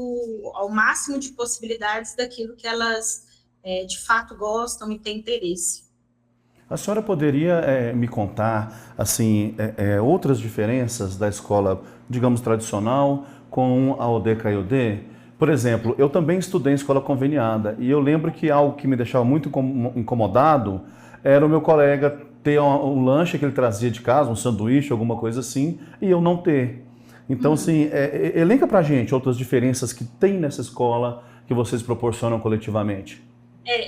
ao máximo de possibilidades daquilo que elas de fato gostam e têm interesse. A senhora poderia me contar assim outras diferenças da escola, digamos, tradicional com a Aldeca IOD? Por exemplo, eu também estudei em escola conveniada e eu lembro que algo que me deixava muito incomodado era o meu colega ter um lanche que ele trazia de casa, um sanduíche, alguma coisa assim, e eu não ter. Então, assim, elenca pra gente outras diferenças que tem nessa escola que vocês proporcionam coletivamente.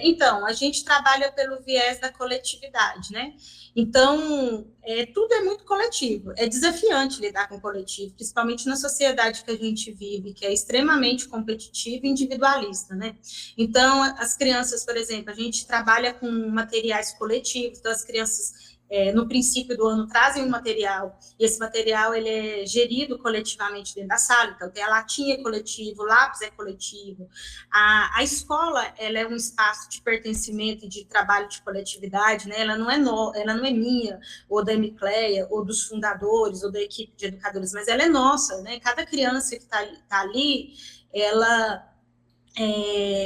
Então, a gente trabalha pelo viés da coletividade, né? Então, tudo é muito coletivo. É desafiante lidar com o coletivo, principalmente na sociedade que a gente vive, que é extremamente competitiva e individualista, né? Então, as crianças, por exemplo, a gente trabalha com materiais coletivos, então as crianças no princípio do ano trazem um material, e esse material ele é gerido coletivamente dentro da sala, então tem a latinha coletivo, o lápis é coletivo, a escola ela é um espaço de pertencimento e de trabalho de coletividade, né? Ela não é minha, ou da Emicleia, ou dos fundadores, ou da equipe de educadores, mas ela é nossa, né? Cada criança que está ali, ela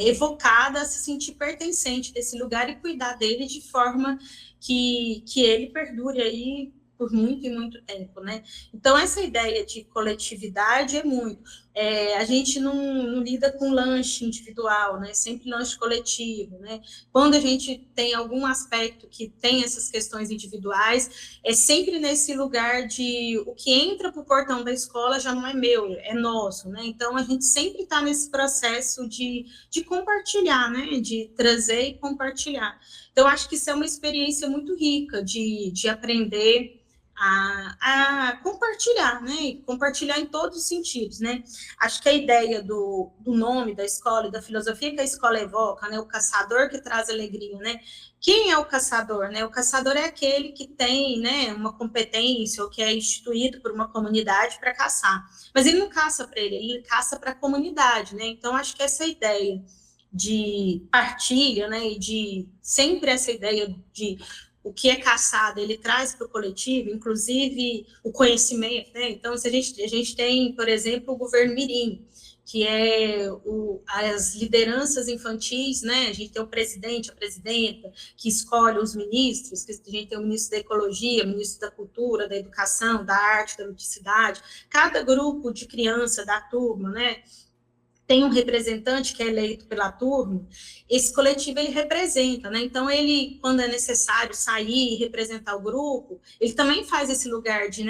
evocada a se sentir pertencente desse lugar e cuidar dele de forma que ele perdure aí por muito e muito tempo, né? Então, essa ideia de coletividade é muito. A gente não lida com lanche individual, né? Sempre lanche coletivo, né? Quando a gente tem algum aspecto que tem essas questões individuais, é sempre nesse lugar de o que entra para o portão da escola já não é meu, é nosso, né? Então, a gente sempre está nesse processo de compartilhar, né? De trazer e compartilhar. Então, acho que isso é uma experiência muito rica de aprender a compartilhar, né? E compartilhar em todos os sentidos, né? Acho que a ideia do nome da escola e da filosofia que a escola evoca, né? O caçador que traz alegria, né? Quem é o caçador, né? O caçador é aquele que tem, né, uma competência ou que é instituído por uma comunidade para caçar. Mas ele não caça para ele caça para a comunidade, né? Então, acho que essa ideia de partilha, né? E de sempre essa ideia de o que é caçado, ele traz para o coletivo, inclusive o conhecimento, né? Então, se a gente tem, por exemplo, o governo mirim, que é as lideranças infantis, né? A gente tem o presidente, a presidenta, que escolhe os ministros, que a gente tem o ministro da ecologia, o ministro da cultura, da educação, da arte, da ludicidade. Cada grupo de criança da turma, né? Tem um representante que é eleito pela turma, esse coletivo ele representa, né? Então, ele, quando é necessário sair e representar o grupo, ele também faz esse lugar de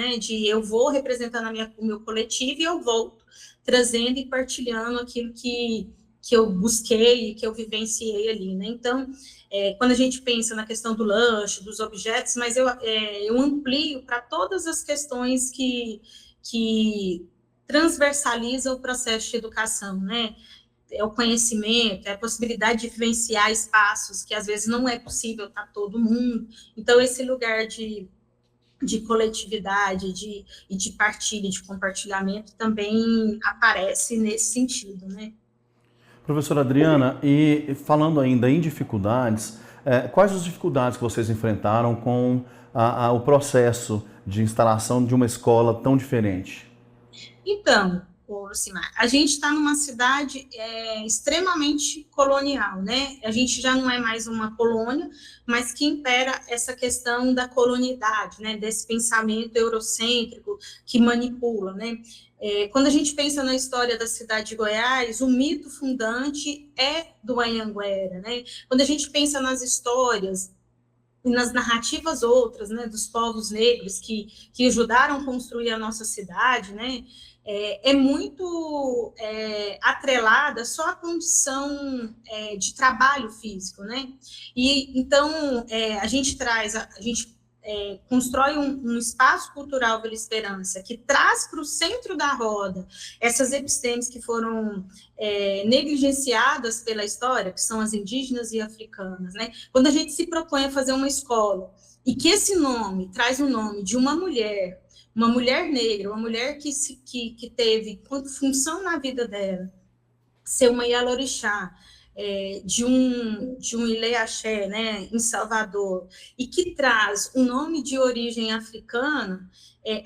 eu vou representando o meu coletivo e eu volto, trazendo e partilhando aquilo que eu busquei e que eu vivenciei ali, né? Então, quando a gente pensa na questão do lanche, dos objetos, mas eu amplio para todas as questões que transversaliza o processo de educação, né? É o conhecimento, é a possibilidade de vivenciar espaços que às vezes não é possível para todo mundo. Então, esse lugar de coletividade, de partilha, de compartilhamento também aparece nesse sentido, né? Professora Adriana, e falando ainda em dificuldades, quais as dificuldades que vocês enfrentaram com o processo de instalação de uma escola tão diferente? Então, Lucimar, a gente está numa cidade extremamente colonial, né? A gente já não é mais uma colônia, mas que impera essa questão da colonialidade, né? Desse pensamento eurocêntrico que manipula, né? Quando a gente pensa na história da cidade de Goiás, o mito fundante é do Anhanguera, né? Quando a gente pensa nas histórias e nas narrativas outras, né, dos povos negros que ajudaram a construir a nossa cidade, né? É muito atrelada só à condição de trabalho físico, né? E então a gente constrói um espaço cultural Vila Esperança, que traz para o centro da roda essas epistemes que foram negligenciadas pela história, que são as indígenas e africanas, né? Quando a gente se propõe a fazer uma escola, e que esse nome traz o nome de uma mulher negra, uma mulher que teve função na vida dela, ser uma Ialorixá, de um Ilê Axé, né, em Salvador, e que traz um nome de origem africana,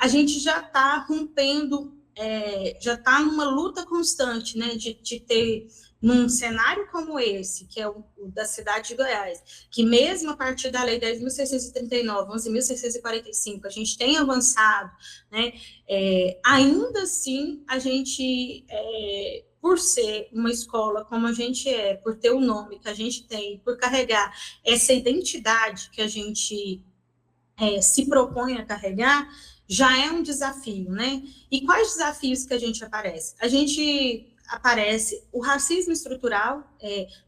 a gente já está rompendo, já está numa luta constante, né, de ter, num cenário como esse, que é o da cidade de Goiás, que mesmo a partir da Lei 10.639, 11.645, a gente tem avançado, né, ainda assim, a gente... por ser uma escola como a gente por ter o nome que a gente tem, por carregar essa identidade que a gente se propõe a carregar, já é um desafio, né? E quais desafios que a gente aparece o racismo estrutural,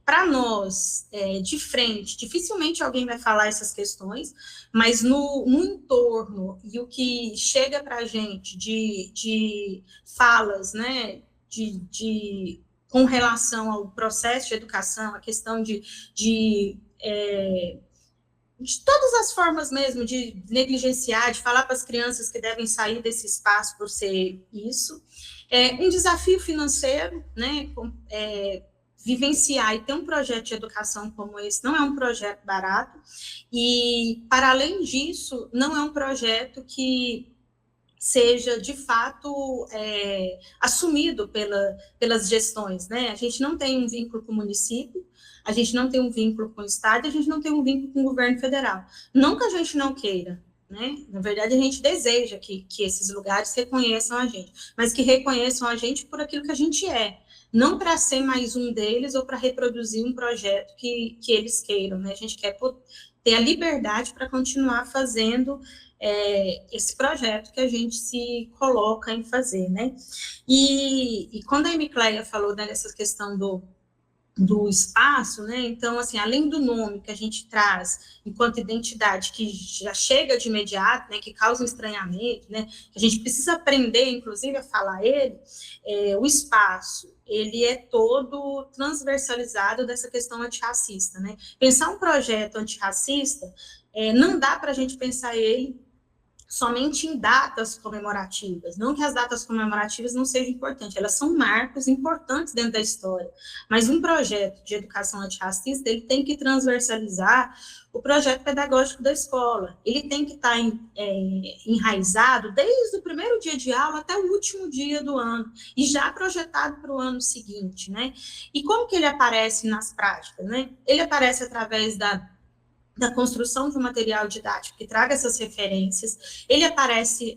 para nós, de frente, dificilmente alguém vai falar essas questões, mas no entorno, e o que chega para a gente de falas, né, com relação ao processo de educação, a questão de todas as formas mesmo de negligenciar, de falar para as crianças que devem sair desse espaço por ser isso. Um desafio financeiro, né? Vivenciar e ter um projeto de educação como esse não é um projeto barato, e, para além disso, não é um projeto que seja, de fato, assumido pelas gestões, né? A gente não tem um vínculo com o município, a gente não tem um vínculo com o Estado, a gente não tem um vínculo com o governo federal. Não que a gente não queira, né? Na verdade, a gente deseja que esses lugares reconheçam a gente, mas que reconheçam a gente por aquilo que a gente não para ser mais um deles ou para reproduzir um projeto que eles queiram, né? A gente quer ter a liberdade para continuar fazendo esse projeto que a gente se coloca em fazer, né? E quando a Emicleia falou, né, dessa questão do espaço, né? Então, assim, além do nome que a gente traz enquanto identidade, que já chega de imediato, né, que causa um estranhamento, né, que a gente precisa aprender, inclusive, a falar ele, o espaço, ele é todo transversalizado dessa questão antirracista, né? Pensar um projeto antirracista, não dá para a gente pensar ele somente em datas comemorativas. Não que as datas comemorativas não sejam importantes, elas são marcos importantes dentro da história, mas um projeto de educação antirracista, ele tem que transversalizar o projeto pedagógico da escola, ele tem que estar enraizado desde o primeiro dia de aula até o último dia do ano, e já projetado para o ano seguinte, né? E como que ele aparece nas práticas, né? Ele aparece através da construção de um material didático que traga essas referências, ele aparece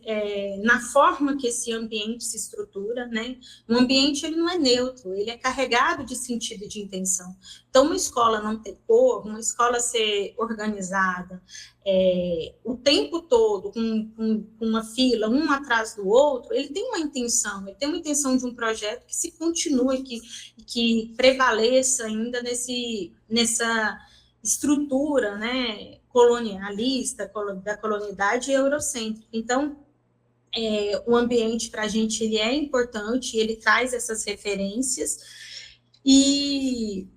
na forma que esse ambiente se estrutura, né? O ambiente, ele não é neutro, ele é carregado de sentido e de intenção. Então, uma escola não ter cor, uma escola ser organizada o tempo todo, com uma fila, um atrás do outro, ele tem uma intenção de um projeto que se continue, que prevaleça ainda nessa estrutura, né, colonialista, da colonialidade eurocêntrica. Então, o ambiente para a gente ele é importante, ele traz essas referências e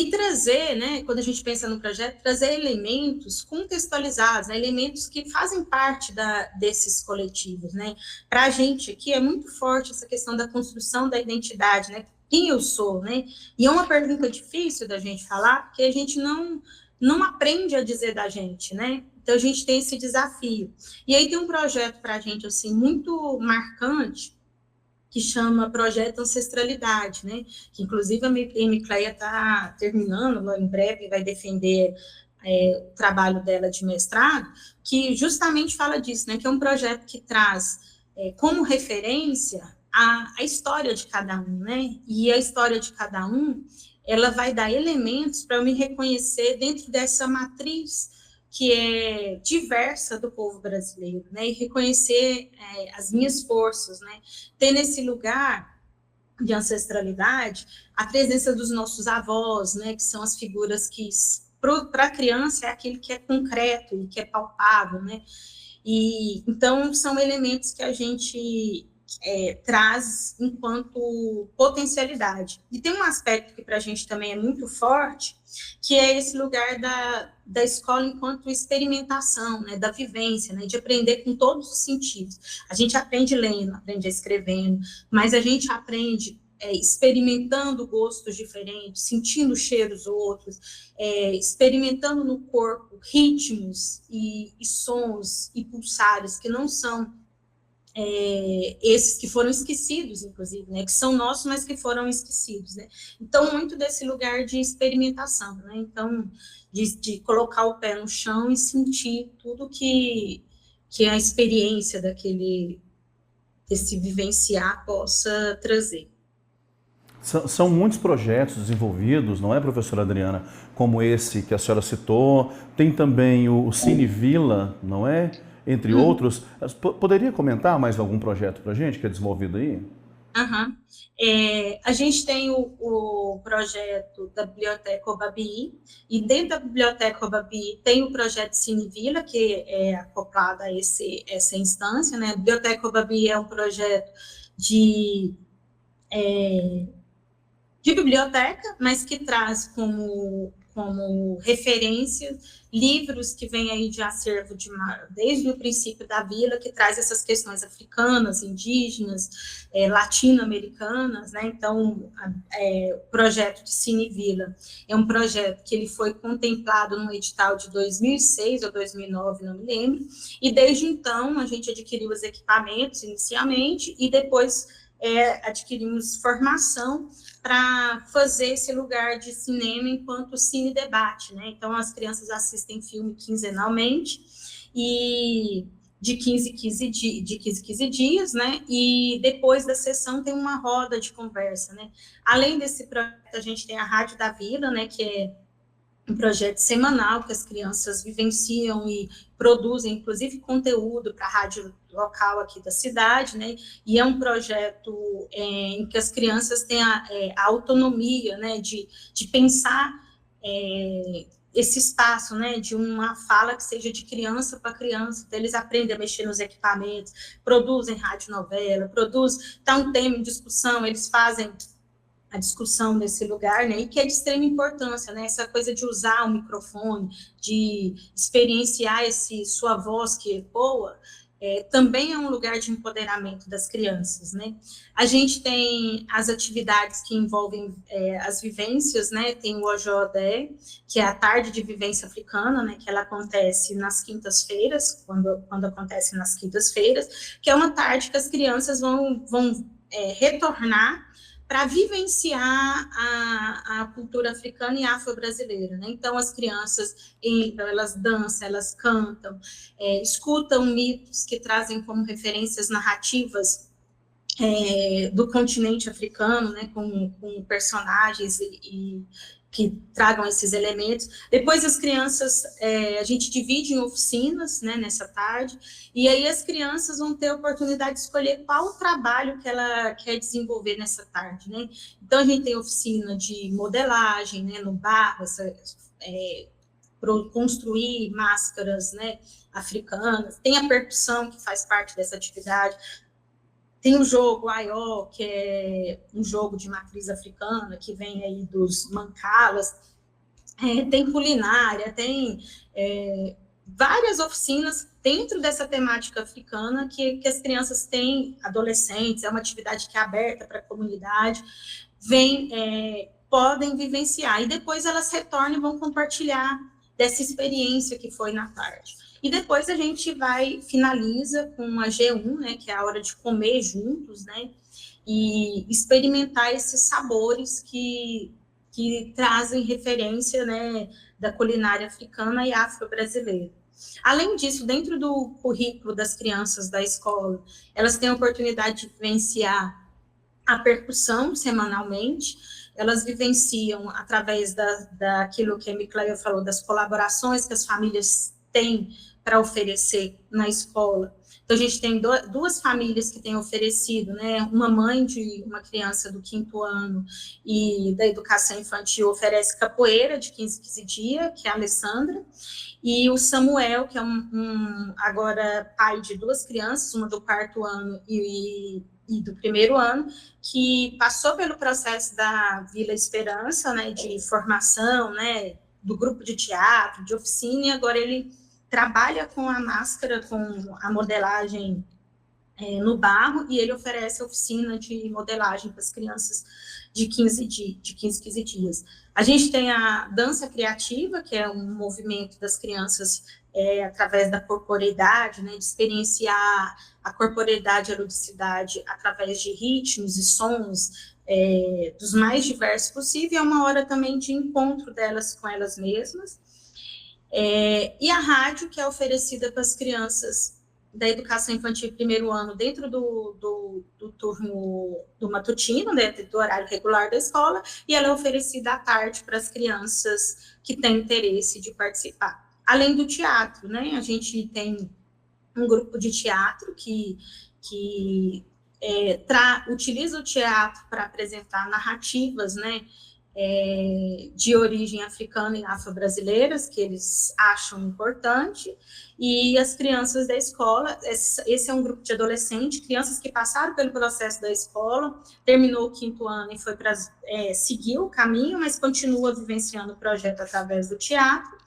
trazer, né, quando a gente pensa no projeto, trazer elementos contextualizados, né, elementos que fazem parte desses coletivos, né. Para a gente aqui é muito forte essa questão da construção da identidade, né, quem eu sou, né? E é uma pergunta difícil da gente falar, porque a gente não aprende a dizer da gente, né? Então, a gente tem esse desafio. E aí tem um projeto para a gente, assim, muito marcante, que chama Projeto Ancestralidade, né? Que, inclusive, a Emicleia está terminando, em breve vai defender o trabalho dela de mestrado, que justamente fala disso, né? Que é um projeto que traz como referência a história de cada um, né? E a história de cada um, ela vai dar elementos para eu me reconhecer dentro dessa matriz que é diversa do povo brasileiro, né? E reconhecer as minhas forças, né? Ter nesse lugar de ancestralidade a presença dos nossos avós, né? Que são as figuras que para a criança é aquilo que é concreto e que é palpável, né? E então são elementos que a gente traz enquanto potencialidade. E tem um aspecto que para a gente também é muito forte, que é esse lugar da escola enquanto experimentação, né, da vivência, né, de aprender com todos os sentidos. A gente aprende lendo, aprende escrevendo, mas a gente aprende experimentando gostos diferentes, sentindo cheiros outros, experimentando no corpo ritmos e sons e pulsares que não são esses que foram esquecidos, inclusive, né, que são nossos, mas que foram esquecidos, né? Então, muito desse lugar de experimentação, né? Então, de colocar o pé no chão e sentir tudo que a experiência desse vivenciar possa trazer. São muitos projetos desenvolvidos, não é, professora Adriana? Como esse que a senhora citou, tem também o Cine Vila, não é? Entre outros. Poderia comentar mais algum projeto para a gente que é desenvolvido aí? Uhum. A gente tem o projeto da Biblioteca Obabi, e dentro da Biblioteca Obabi tem o projeto Cine Vila, que é acoplado a essa instância, né? A Biblioteca Obabi é um projeto de biblioteca, mas que traz como referência livros que vêm aí de acervo desde o princípio da vila, que traz essas questões africanas, indígenas, latino-americanas, né? Então, o projeto de Cine Vila é um projeto que ele foi contemplado no edital de 2006 ou 2009, não me lembro, e desde então a gente adquiriu os equipamentos inicialmente e depois adquirimos formação para fazer esse lugar de cinema enquanto cine debate, né? Então, as crianças assistem filme quinzenalmente e de 15 em 15 dias, né? E depois da sessão tem uma roda de conversa, né? Além desse projeto, a gente tem a Rádio da Vila, né? Que é um projeto semanal que as crianças vivenciam e produzem, inclusive, conteúdo para a rádio local aqui da cidade, né? E é um projeto em que as crianças têm a autonomia, né? De pensar esse espaço, né? De uma fala que seja de criança para criança, então eles aprendem a mexer nos equipamentos, produzem radionovela, tá um tema em discussão, eles fazem a discussão nesse lugar, né, e que é de extrema importância, né, essa coisa de usar o microfone, de experienciar sua voz que ecoa, também é um lugar de empoderamento das crianças, né. A gente tem as atividades que envolvem as vivências, né, tem o OJODE, que é a tarde de vivência africana, né, que ela acontece nas quintas-feiras, quando acontece nas quintas-feiras, que é uma tarde que as crianças vão retornar para vivenciar a cultura africana e afro-brasileira, né? Então, as crianças entram, elas dançam, elas cantam, escutam mitos que trazem como referências narrativas do continente africano, né? Com personagens e que tragam esses elementos. Depois as crianças, a gente divide em oficinas, né, nessa tarde, e aí as crianças vão ter a oportunidade de escolher qual o trabalho que ela quer desenvolver nessa tarde, né? Então a gente tem oficina de modelagem, né, no barro, construir máscaras, né, africanas, tem a percussão que faz parte dessa atividade. Tem o jogo Aió, que é um jogo de matriz africana, que vem aí dos mancalas. Tem culinária, tem várias oficinas dentro dessa temática africana que as crianças têm, adolescentes, é uma atividade que é aberta para a comunidade, podem vivenciar. E depois elas retornam e vão compartilhar dessa experiência que foi na tarde. E depois a gente finaliza com a G1, né, que é a hora de comer juntos, né, e experimentar esses sabores que trazem referência, né, da culinária africana e afro-brasileira. Além disso, dentro do currículo das crianças da escola, elas têm a oportunidade de vivenciar a percussão semanalmente, elas vivenciam através daquilo que a Micleia falou, das colaborações que as famílias têm para oferecer na escola. Então, a gente tem duas famílias que têm oferecido, né? Uma mãe de uma criança do 5º ano e da educação infantil oferece capoeira de 15 em 15 dias, que é a Alessandra, e o Samuel, que é agora pai de 2 crianças, uma do 4º ano e do 1º ano, que passou pelo processo da Vila Esperança, né, de formação, né, do grupo de teatro, de oficina, e agora ele trabalha com a máscara, com a modelagem no barro, e ele oferece oficina de modelagem para as crianças de 15 15 dias. A gente tem a dança criativa, que é um movimento das crianças através da corporeidade, né, de experienciar a corporeidade e a ludicidade através de ritmos e sons dos mais diversos possível, e é uma hora também de encontro delas com elas mesmas. E a rádio, que é oferecida para as crianças da educação infantil 1º ano, dentro do turno do matutino, dentro do horário regular da escola, e ela é oferecida à tarde para as crianças que têm interesse de participar. Além do teatro, né? A gente tem um grupo de teatro que utiliza o teatro para apresentar narrativas, né? De origem africana e afro-brasileiras, que eles acham importante, e as crianças da escola, esse é um grupo de adolescentes, crianças que passaram pelo processo da escola, terminou o 5º ano e foi para seguir o caminho, mas continua vivenciando o projeto através do teatro,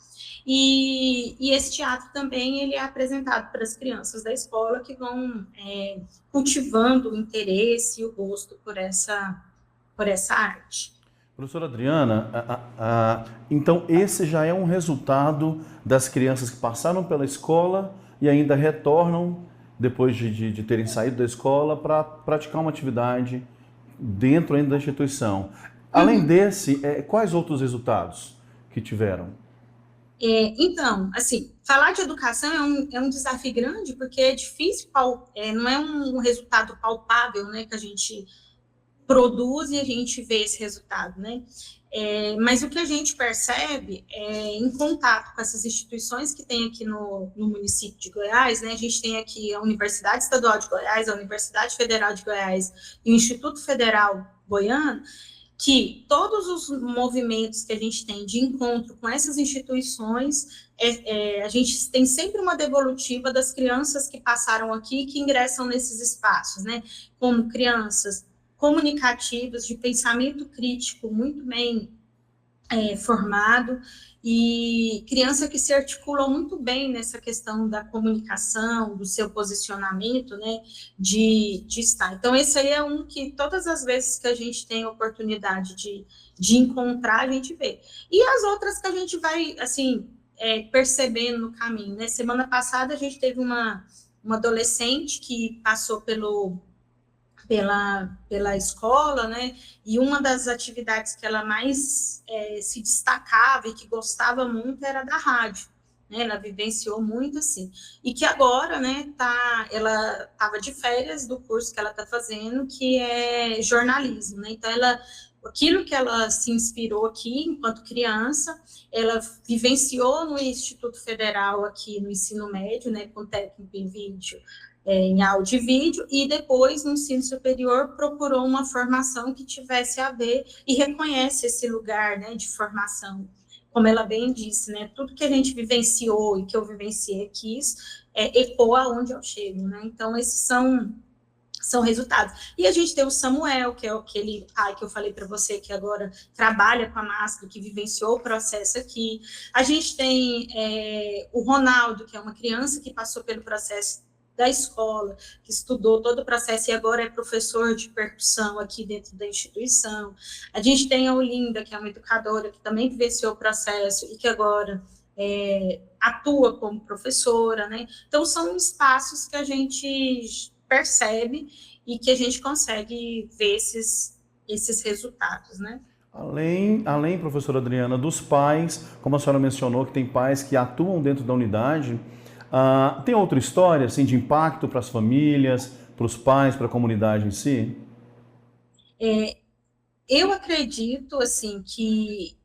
e esse teatro também ele é apresentado para as crianças da escola que vão cultivando o interesse e o gosto por essa arte. Professora Adriana, então esse já é um resultado das crianças que passaram pela escola e ainda retornam, depois de terem saído da escola, para praticar uma atividade dentro ainda da instituição. Além desse, quais outros resultados que tiveram? Então, assim, falar de educação é um desafio grande, porque é difícil, não é um resultado palpável, né, que a gente produz e a gente vê esse resultado, né? Mas o que a gente percebe em contato com essas instituições que tem aqui no município de Goiás, né? A gente tem aqui a Universidade Estadual de Goiás, a Universidade Federal de Goiás e o Instituto Federal Goiano, que todos os movimentos que a gente tem de encontro com essas instituições, a gente tem sempre uma devolutiva das crianças que passaram aqui, que ingressam nesses espaços, né? Como crianças comunicativas, de pensamento crítico muito bem formado, e criança que se articula muito bem nessa questão da comunicação, do seu posicionamento, né, de estar. Então, esse aí é um que todas as vezes que a gente tem a oportunidade de encontrar, a gente vê. E as outras que a gente vai, assim, percebendo no caminho, né? Semana passada a gente teve uma adolescente que passou pela escola, né, e uma das atividades que ela mais se destacava e que gostava muito era da rádio, né, ela vivenciou muito, assim, e que agora, né, ela estava de férias do curso que ela está fazendo, que é jornalismo, né, então aquilo que ela se inspirou aqui enquanto criança, ela vivenciou no Instituto Federal aqui no ensino médio, né, com técnico em vídeo, em áudio e vídeo, e depois, no ensino superior, procurou uma formação que tivesse a ver e reconhece esse lugar, né, de formação. Como ela bem disse, né, tudo que a gente vivenciou e que eu vivenciei aqui, ecoa aonde eu chego, né, então esses são resultados. E a gente tem o Samuel, que é aquele pai que eu falei para você, que agora trabalha com a máscara, que vivenciou o processo aqui. A gente tem o Ronaldo, que é uma criança que passou pelo processo da escola, que estudou todo o processo e agora é professor de percussão aqui dentro da instituição. A gente tem a Olinda, que é uma educadora que também vivenciou o processo e que agora atua como professora, né? Então, são espaços que a gente percebe e que a gente consegue ver esses resultados, né? Além, professora Adriana, dos pais, como a senhora mencionou, que tem pais que atuam dentro da unidade, tem outra história assim, de impacto para as famílias, para os pais, para a comunidade em si? Eu acredito assim, que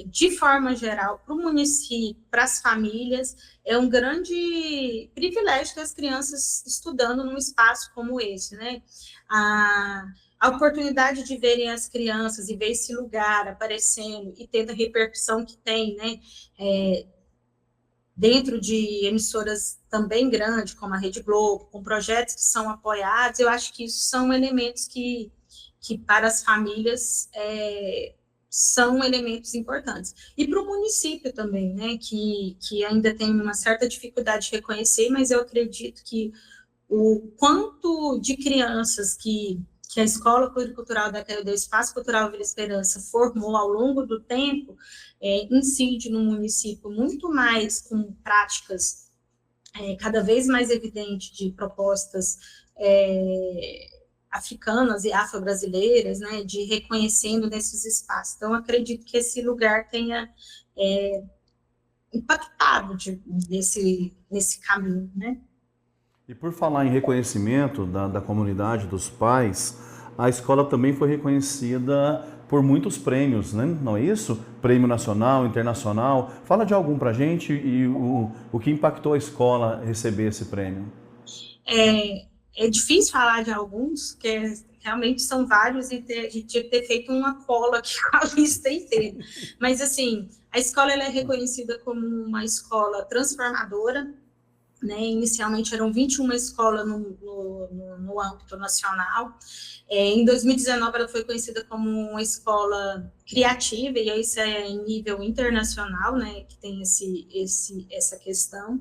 de forma geral, para o município, para as famílias, é um grande privilégio ter as crianças estudando num espaço como esse, né? A oportunidade de verem as crianças e ver esse lugar aparecendo e tendo a repercussão que tem, né? Dentro de emissoras também grandes, como a Rede Globo, com projetos que são apoiados, eu acho que isso são elementos que para as famílias são elementos importantes. E para o município também, né, que ainda tem uma certa dificuldade de reconhecer, mas eu acredito que o quanto de crianças que a Escola Pluricultural da Caio, Espaço Cultural Vila Esperança formou ao longo do tempo, incide no município muito mais com práticas cada vez mais evidentes de propostas africanas e afro-brasileiras, né, de reconhecendo nesses espaços. Então, acredito que esse lugar tenha impactado nesse caminho, né? E por falar em reconhecimento da comunidade, dos pais, a escola também foi reconhecida por muitos prêmios, né? Não é isso? Prêmio nacional, internacional. Fala de algum pra gente e o que impactou a escola receber esse prêmio. É difícil falar de alguns, porque realmente são vários e a gente tinha que ter feito uma cola aqui com a lista inteira. Mas, assim, a escola ela é reconhecida como uma escola transformadora, né? Inicialmente eram 21 escolas no âmbito nacional. Em 2019, ela foi conhecida como uma escola criativa, e isso é em nível internacional, né, que tem essa questão.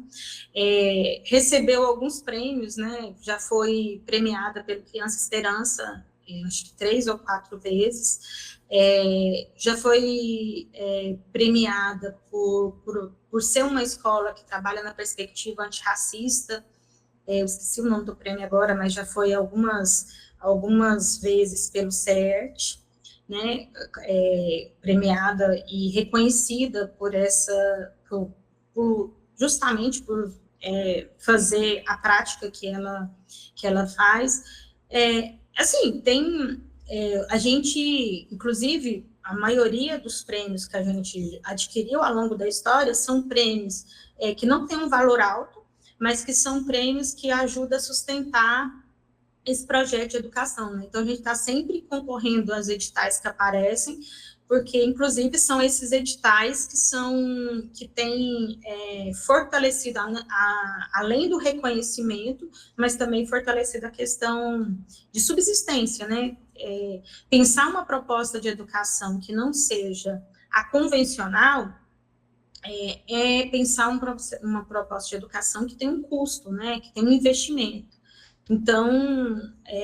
Recebeu alguns prêmios, né, já foi premiada pelo Criança Esperança, acho que 3 ou 4 vezes, já foi premiada por ser uma escola que trabalha na perspectiva antirracista. Eu esqueci o nome do prêmio agora, mas já foi algumas vezes pelo CERT, né, premiada e reconhecida justamente por fazer a prática que ela faz. Assim, a gente, inclusive, a maioria dos prêmios que a gente adquiriu ao longo da história são prêmios que não têm um valor alto, mas que são prêmios que ajudam a sustentar esse projeto de educação, né? Então, a gente está sempre concorrendo aos editais que aparecem, porque, inclusive, são esses editais que têm fortalecido, além do reconhecimento, mas também fortalecido a questão de subsistência, né? Pensar uma proposta de educação que não seja a convencional pensar uma proposta de educação que tem um custo, né? Que tem um investimento. Então,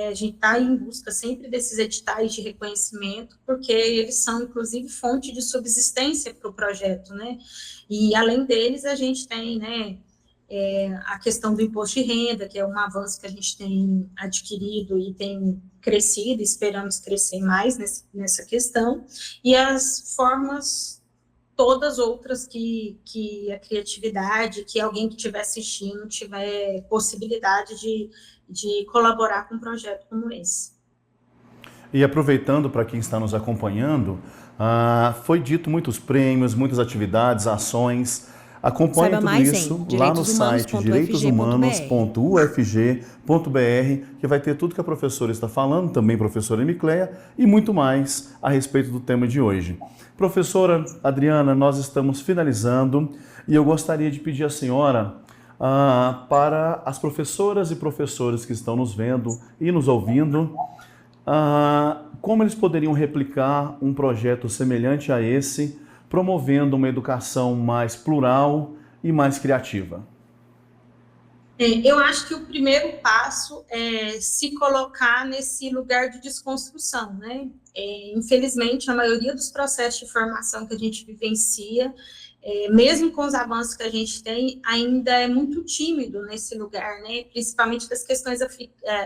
a gente está em busca sempre desses editais de reconhecimento, porque eles são, inclusive, fonte de subsistência para o projeto, né? E, além deles, a gente tem, né, a questão do imposto de renda, que é um avanço que a gente tem adquirido e tem crescido, esperamos crescer mais nessa questão, e as formas todas outras que a criatividade, que alguém que estiver assistindo tiver possibilidade de colaborar com um projeto como esse. E aproveitando para quem está nos acompanhando, foi dito muitos prêmios, muitas atividades, ações. Acompanhe tudo isso lá no site direitoshumanos.ufg.br, que vai ter tudo que a professora está falando, também a professora Emicleia, e muito mais a respeito do tema de hoje. Professora Adriana, nós estamos finalizando e eu gostaria de pedir à senhora para as professoras e professores que estão nos vendo e nos ouvindo, como eles poderiam replicar um projeto semelhante a esse, promovendo uma educação mais plural e mais criativa? Eu acho que o primeiro passo é se colocar nesse lugar de desconstrução, né? Infelizmente, a maioria dos processos de formação que a gente vivencia, mesmo com os avanços que a gente tem, ainda é muito tímido nesse lugar, né? Principalmente das questões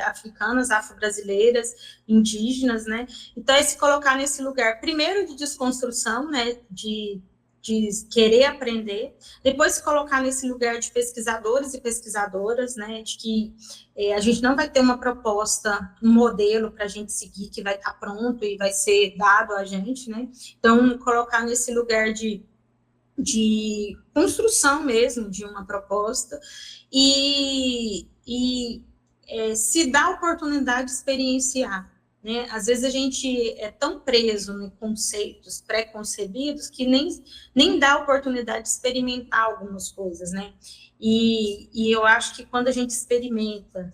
africanas, afro-brasileiras, indígenas, né? Então, é se colocar nesse lugar, primeiro, de desconstrução, né? De de querer aprender, depois se colocar nesse lugar de pesquisadores e pesquisadoras, né, de que a gente não vai ter uma proposta, um modelo para a gente seguir que vai estar pronto e vai ser dado a gente, né, então colocar nesse lugar de construção mesmo de uma proposta e se dá a oportunidade de experienciar, né? Às vezes a gente é tão preso em conceitos pré-concebidos que nem dá a oportunidade de experimentar algumas coisas, né? E eu acho que quando a gente experimenta,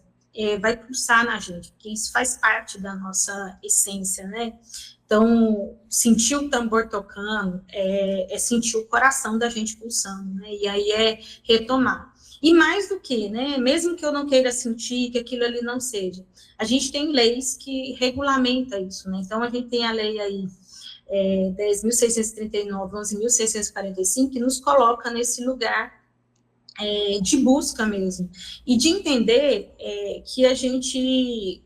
vai pulsar na gente, porque isso faz parte da nossa essência, né? Então, sentir o tambor tocando é sentir o coração da gente pulsando, né? E aí é retomar. E mais do que, né? Mesmo que eu não queira sentir, que aquilo ali não seja, a gente tem leis que regulamentam isso, né? Então, a gente tem a lei aí 10.639, 11.645, que nos coloca nesse lugar de busca mesmo, e de entender que a gente...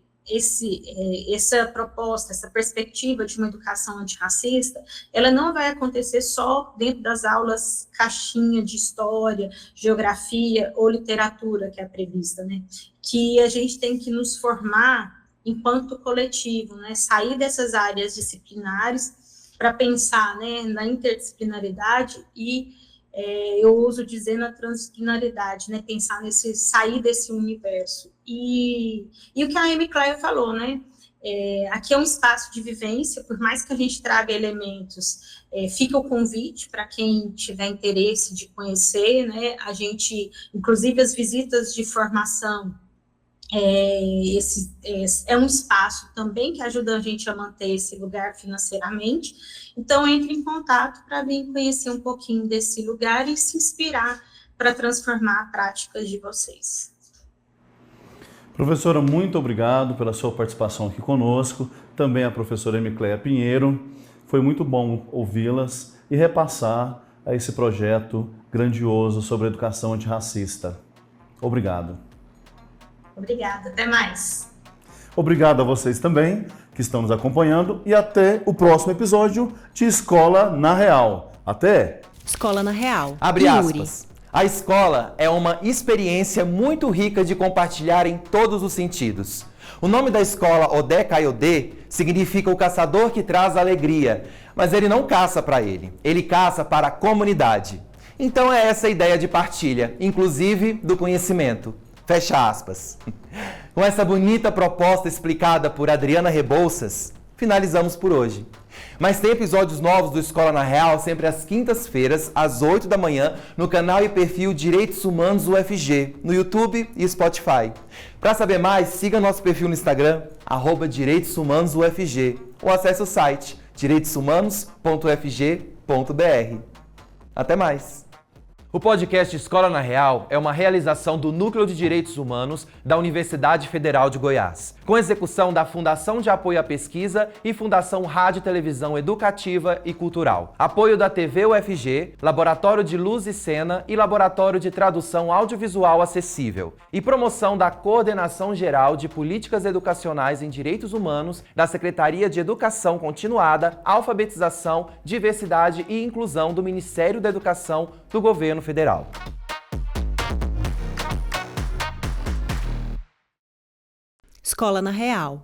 essa proposta, essa perspectiva de uma educação antirracista, ela não vai acontecer só dentro das aulas caixinha de história, geografia ou literatura que é prevista, né? Que a gente tem que nos formar enquanto coletivo, né? Sair dessas áreas disciplinares para pensar, né, na interdisciplinaridade e eu ouso dizer na transdisciplinaridade, né, pensar sair desse universo. E o que a Amy Claire falou, né, aqui é um espaço de vivência, por mais que a gente traga elementos, fica o convite para quem tiver interesse de conhecer, né, a gente, inclusive as visitas de formação, é um espaço também que ajuda a gente a manter esse lugar financeiramente. Então, entre em contato para vir conhecer um pouquinho desse lugar e se inspirar para transformar práticas de vocês. Professora, muito obrigado pela sua participação aqui conosco, também a professora Emicléia Pinheiro. Foi muito bom ouvi-las e repassar a esse projeto grandioso sobre a educação antirracista. Obrigado. Obrigada, até mais. Obrigado a vocês também que estão nos acompanhando e até o próximo episódio de Escola na Real. Até! Escola na Real. Abre aspas. A escola é uma experiência muito rica de compartilhar em todos os sentidos. O nome da escola, Odé Caiodê, significa o caçador que traz alegria, mas ele não caça para ele caça para a comunidade. Então é essa a ideia de partilha, inclusive do conhecimento. Fecha aspas. Com essa bonita proposta explicada por Adriana Rebouças, finalizamos por hoje. Mas tem episódios novos do Escola na Real sempre às quintas-feiras, às 8 da manhã, no canal e perfil Direitos Humanos UFG, no YouTube e Spotify. Para saber mais, siga nosso perfil no Instagram, @Direitos Humanos UFG, ou acesse o site direitoshumanos.ufg.br. Até mais! O podcast Escola na Real é uma realização do Núcleo de Direitos Humanos da Universidade Federal de Goiás, com execução da Fundação de Apoio à Pesquisa e Fundação Rádio e Televisão Educativa e Cultural. Apoio da TV UFG, Laboratório de Luz e Cena e Laboratório de Tradução Audiovisual Acessível. E promoção da Coordenação Geral de Políticas Educacionais em Direitos Humanos da Secretaria de Educação Continuada, Alfabetização, Diversidade e Inclusão do Ministério da Educação do Governo Federal. Escola na Real.